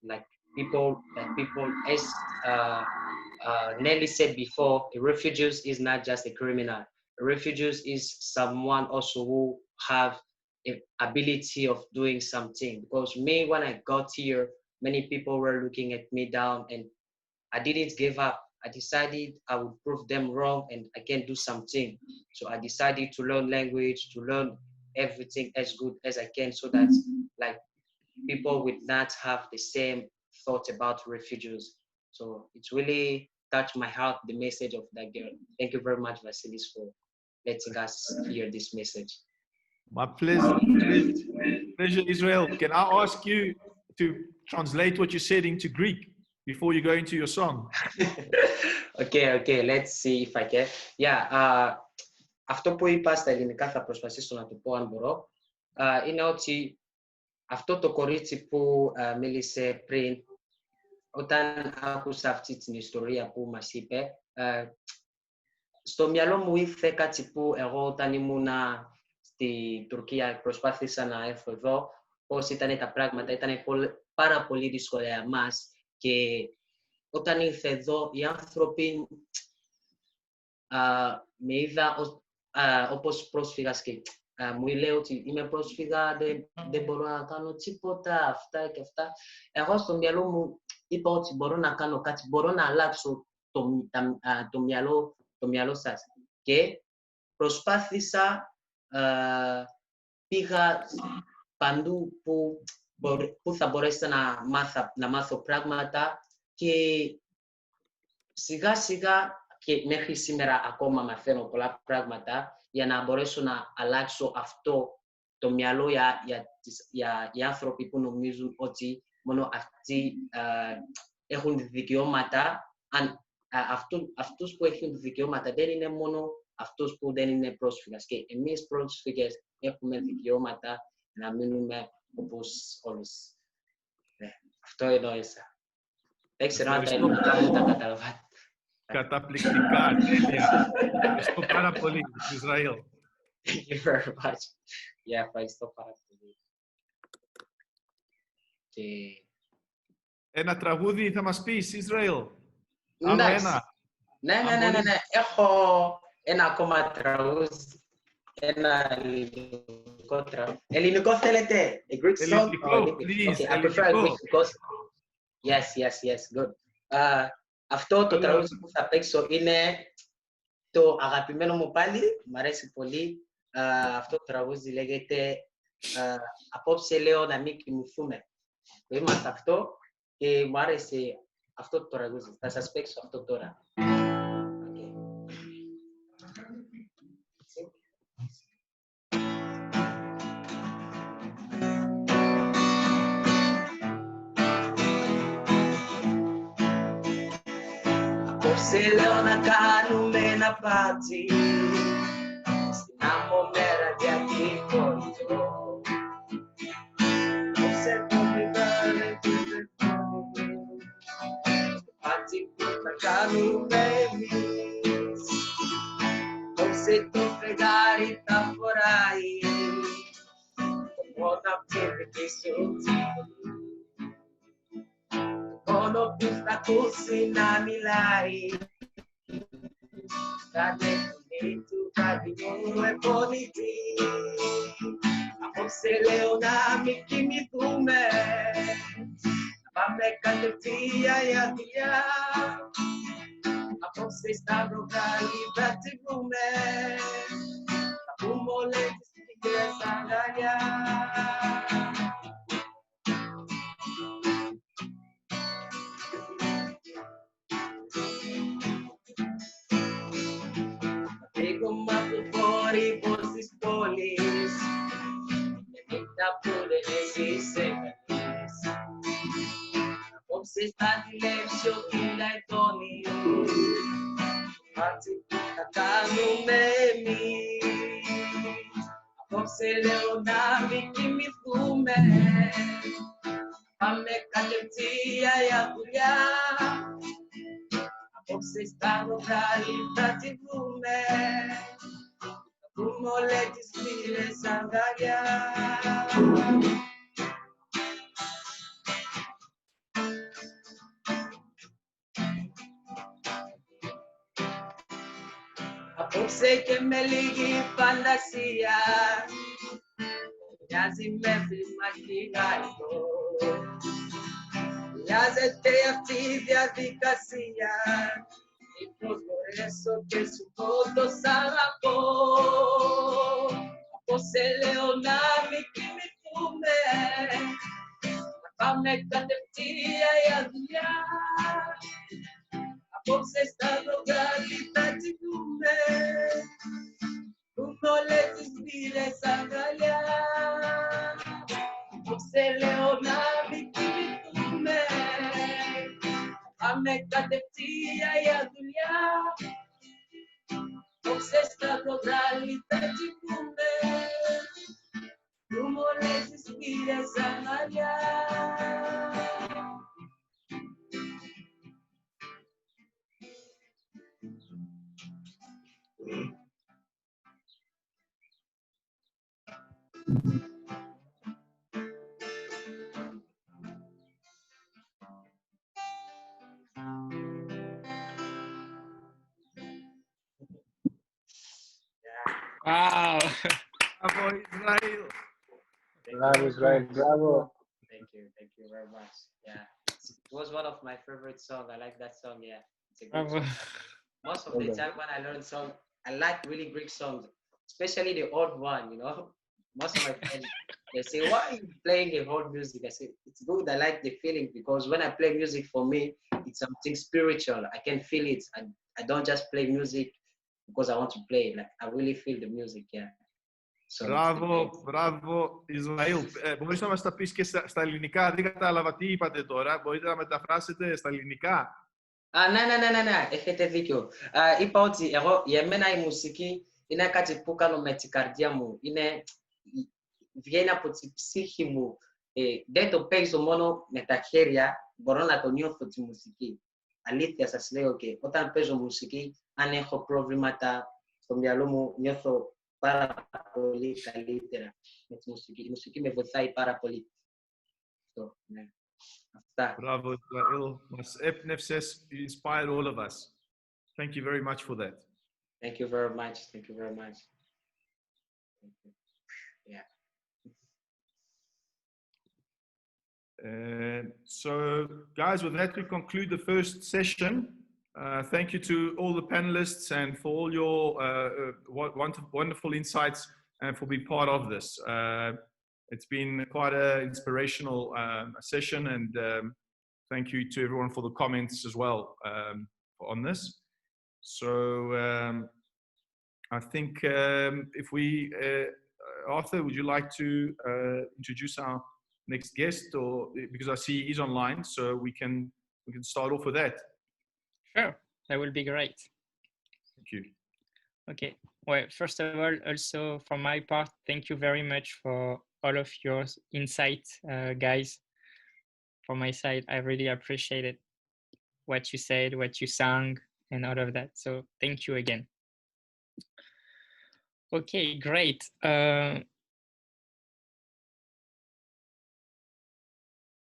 like people as Nelly said before, a refugee is not just a criminal. A refugee is someone also who have a ability of doing something. Because me, when I got here, many people were looking at me down, and I didn't give up. I decided I would prove them wrong and I can do something. So I decided to learn language, to learn everything as good as I can, so that like people would not have the same thought about refugees. So it's really touched my heart, the message of that girl. Thank you very much, Vasilis, for letting us hear this message. My pleasure, Israel. Can I ask you translate what you said into Greek before you go into your song. Okay, let's see if I can. Yeah, αυτό που είπα στα ελληνικά θα προσπαθήσω να το πω αν μπορώ. Είναι ότι αυτό το κορίτσι που μίλησε πριν, όταν άκουσα αυτή την ιστορία που μας είπε, στο μυαλό μου ήρθε κάτι που εγώ όταν ήμουνα στη Τουρκία προσπάθησα να έρθω εδώ, πώς ήταν τα πράγματα, ήταν πάρα πολύ δύσκολα για μας και όταν ήρθε εδώ οι άνθρωποι με είδα όπως πρόσφυγας και μου λέει ότι είμαι πρόσφυγα, δεν μπορώ να κάνω τίποτα, αυτά και αυτά. Εγώ στο μυαλό μου είπα ότι μπορώ να κάνω κάτι, μπορώ να αλλάξω το μυαλό σας. Και προσπάθησα, πήγα παντού που θα μπορέσω να μάθω πράγματα και σιγά σιγά και μέχρι σήμερα ακόμα μαθαίνω πολλά πράγματα για να μπορέσω να αλλάξω αυτό το μυαλό για άνθρωποι που νομίζουν ότι μόνο αυτοί έχουν δικαιώματα. Αυτούς που έχουν δικαιώματα δεν είναι μόνο αυτούς που δεν είναι πρόσφυγες. Και εμείς πρόσφυγες έχουμε δικαιώματα να μείνουμε όπως όλους. Αυτό εννοήσα. Δεν ξέρω αν τα ελληνικά μου τα καταλαβαίνετε. Καταπληκτικά, τέλεια. Ευχαριστώ πάρα πολύ, Ισραήλ. Thank you very much. Yeah, ευχαριστώ πάρα πολύ. Και... Ένα τραγούδι θα μας πεις, Ισραήλ. Άλλο ένα. Ναι. Έχω ένα ακόμα τραγούδι. Ένα ελληνικό τραγούδι. Ελληνικό θέλετε? A Greek song? Ελληνικό, please. Okay, I prefer a Greek because... Yes, good. Αυτό το τραγούδι που θα παίξω είναι το αγαπημένο μου πάλι. Μ' αρέσει πολύ. Αυτό το τραγούδι λέγεται «Απόψε λέω να μην κοιμηθούμε». Είμαστε αυτό και μου άρεσε αυτό το τραγούδι. Θα σας παίξω αυτό τώρα. Απόψε λέω να κάνουμε ένα πάτσι στην άμμο μέρα διακυβωτό. Απόψε το πηγάνε του δεχόνου στο πάτσι που θα κάνουμε εμείς. Απόψε το φεγγάρι θα φοράει το μόνο απ' την δική σου τσίπη. Μόνο που θα ακούσει να μιλάει θα τεχνή του καρδιού επώνυτη. Απόψε λέω να μην κοιμηθούμε, να πάμε κατευθείαν για δουλειά. Απόψε στα βροκάλι θα τσιμπούμε, θα πούμε όλες τις μικρές αγκαλιά. Φύγουμε από το θόρυβο της πόλης και νύχτα που δεν έζησε κανείς. Απόψε στα τηλέψιο κοίτα ετώνιο πάτσι που θα κάνουμε εμείς. Απόψε λέω να μην κοιμηθούμε, πάμε κατευθείαν για δουλειά. Απόψε στα βροκάλι θα τσιμπούμε, θα πούμε όλες τις φίλες αγκαλιά. Απόψε και με λίγη φαντασία μοιάζει με φρυμακιγάλικο. Μοιάζεται αυτή η διαδικασία, μήπως μπορέσω και σου πω το σ' αγαπώ. Απόψε λέω να μην κοιμηθούμε, να πάμε κατευθείαν για δουλειά. Απόψε στα βροκάλι θα τσιμπούμε, πούμε όλες τις φίλες αγκαλιά. Απόψε λέω να μην κοιμηθούμε, mekatetia ya dunia Obsesta ruralitaji kumbe Rumores inspira Samaria Wow. Bravo, Israel. Bravo, Israel. Bravo. Thank you very much. Yeah, it was one of my favorite songs. I like that song. Yeah, it's a good Bravo. song. Most of the time when I learn song, I like really Greek songs, especially the old one. You know, most of my friends they say, "Why are you playing the old music?" I say, "It's good. I like the feeling because when I play music, for me, it's something spiritual. I can feel it. I don't just play music because I want to play. Like I really feel the music. Yeah." So Μπράβο, Ισραήλ. Μπορείς να μας τα πεις και στα ελληνικά. Δεν κατάλαβα τι είπατε τώρα. Μπορείτε να μεταφράσετε στα ελληνικά. Ναι, έχετε δίκιο. Είπα ότι εγώ, για μένα η μουσική είναι κάτι που κάνω με την καρδιά μου. Βγαίνει από τη ψυχή μου. Δεν το παίζω μόνο με τα χέρια, μπορώ να το νιώθω τη μουσική. Αλήθεια σας λέω και όταν παίζω μουσική, αν έχω προβλήματα στο μυαλό μου, νιώθω πάρα πολύ καλύτερα με τη μουσική. Η μουσική με βοηθάει πάρα πολύ. Ναι. Αυτά. Μπράβο, Ισραήλ. Μας έπνευσες. You inspired all of us. Thank you very much for that. Thank you very much. Thank you very much. Yeah. So, guys, with that, we conclude the first session. Thank you to all the panelists and for all your wonderful insights and for being part of this. It's been quite an inspirational session, and thank you to everyone for the comments as well on this. So, I think if we, Arthur, would you like to introduce our next guest, or because I see he's online, so we can start off with that. Sure, that will be great. Thank you. Okay. Well, first of all, also from my part, thank you very much for all of your insights, guys. From my side, I really appreciated what you said, what you sang, and all of that. So thank you again. Okay, great.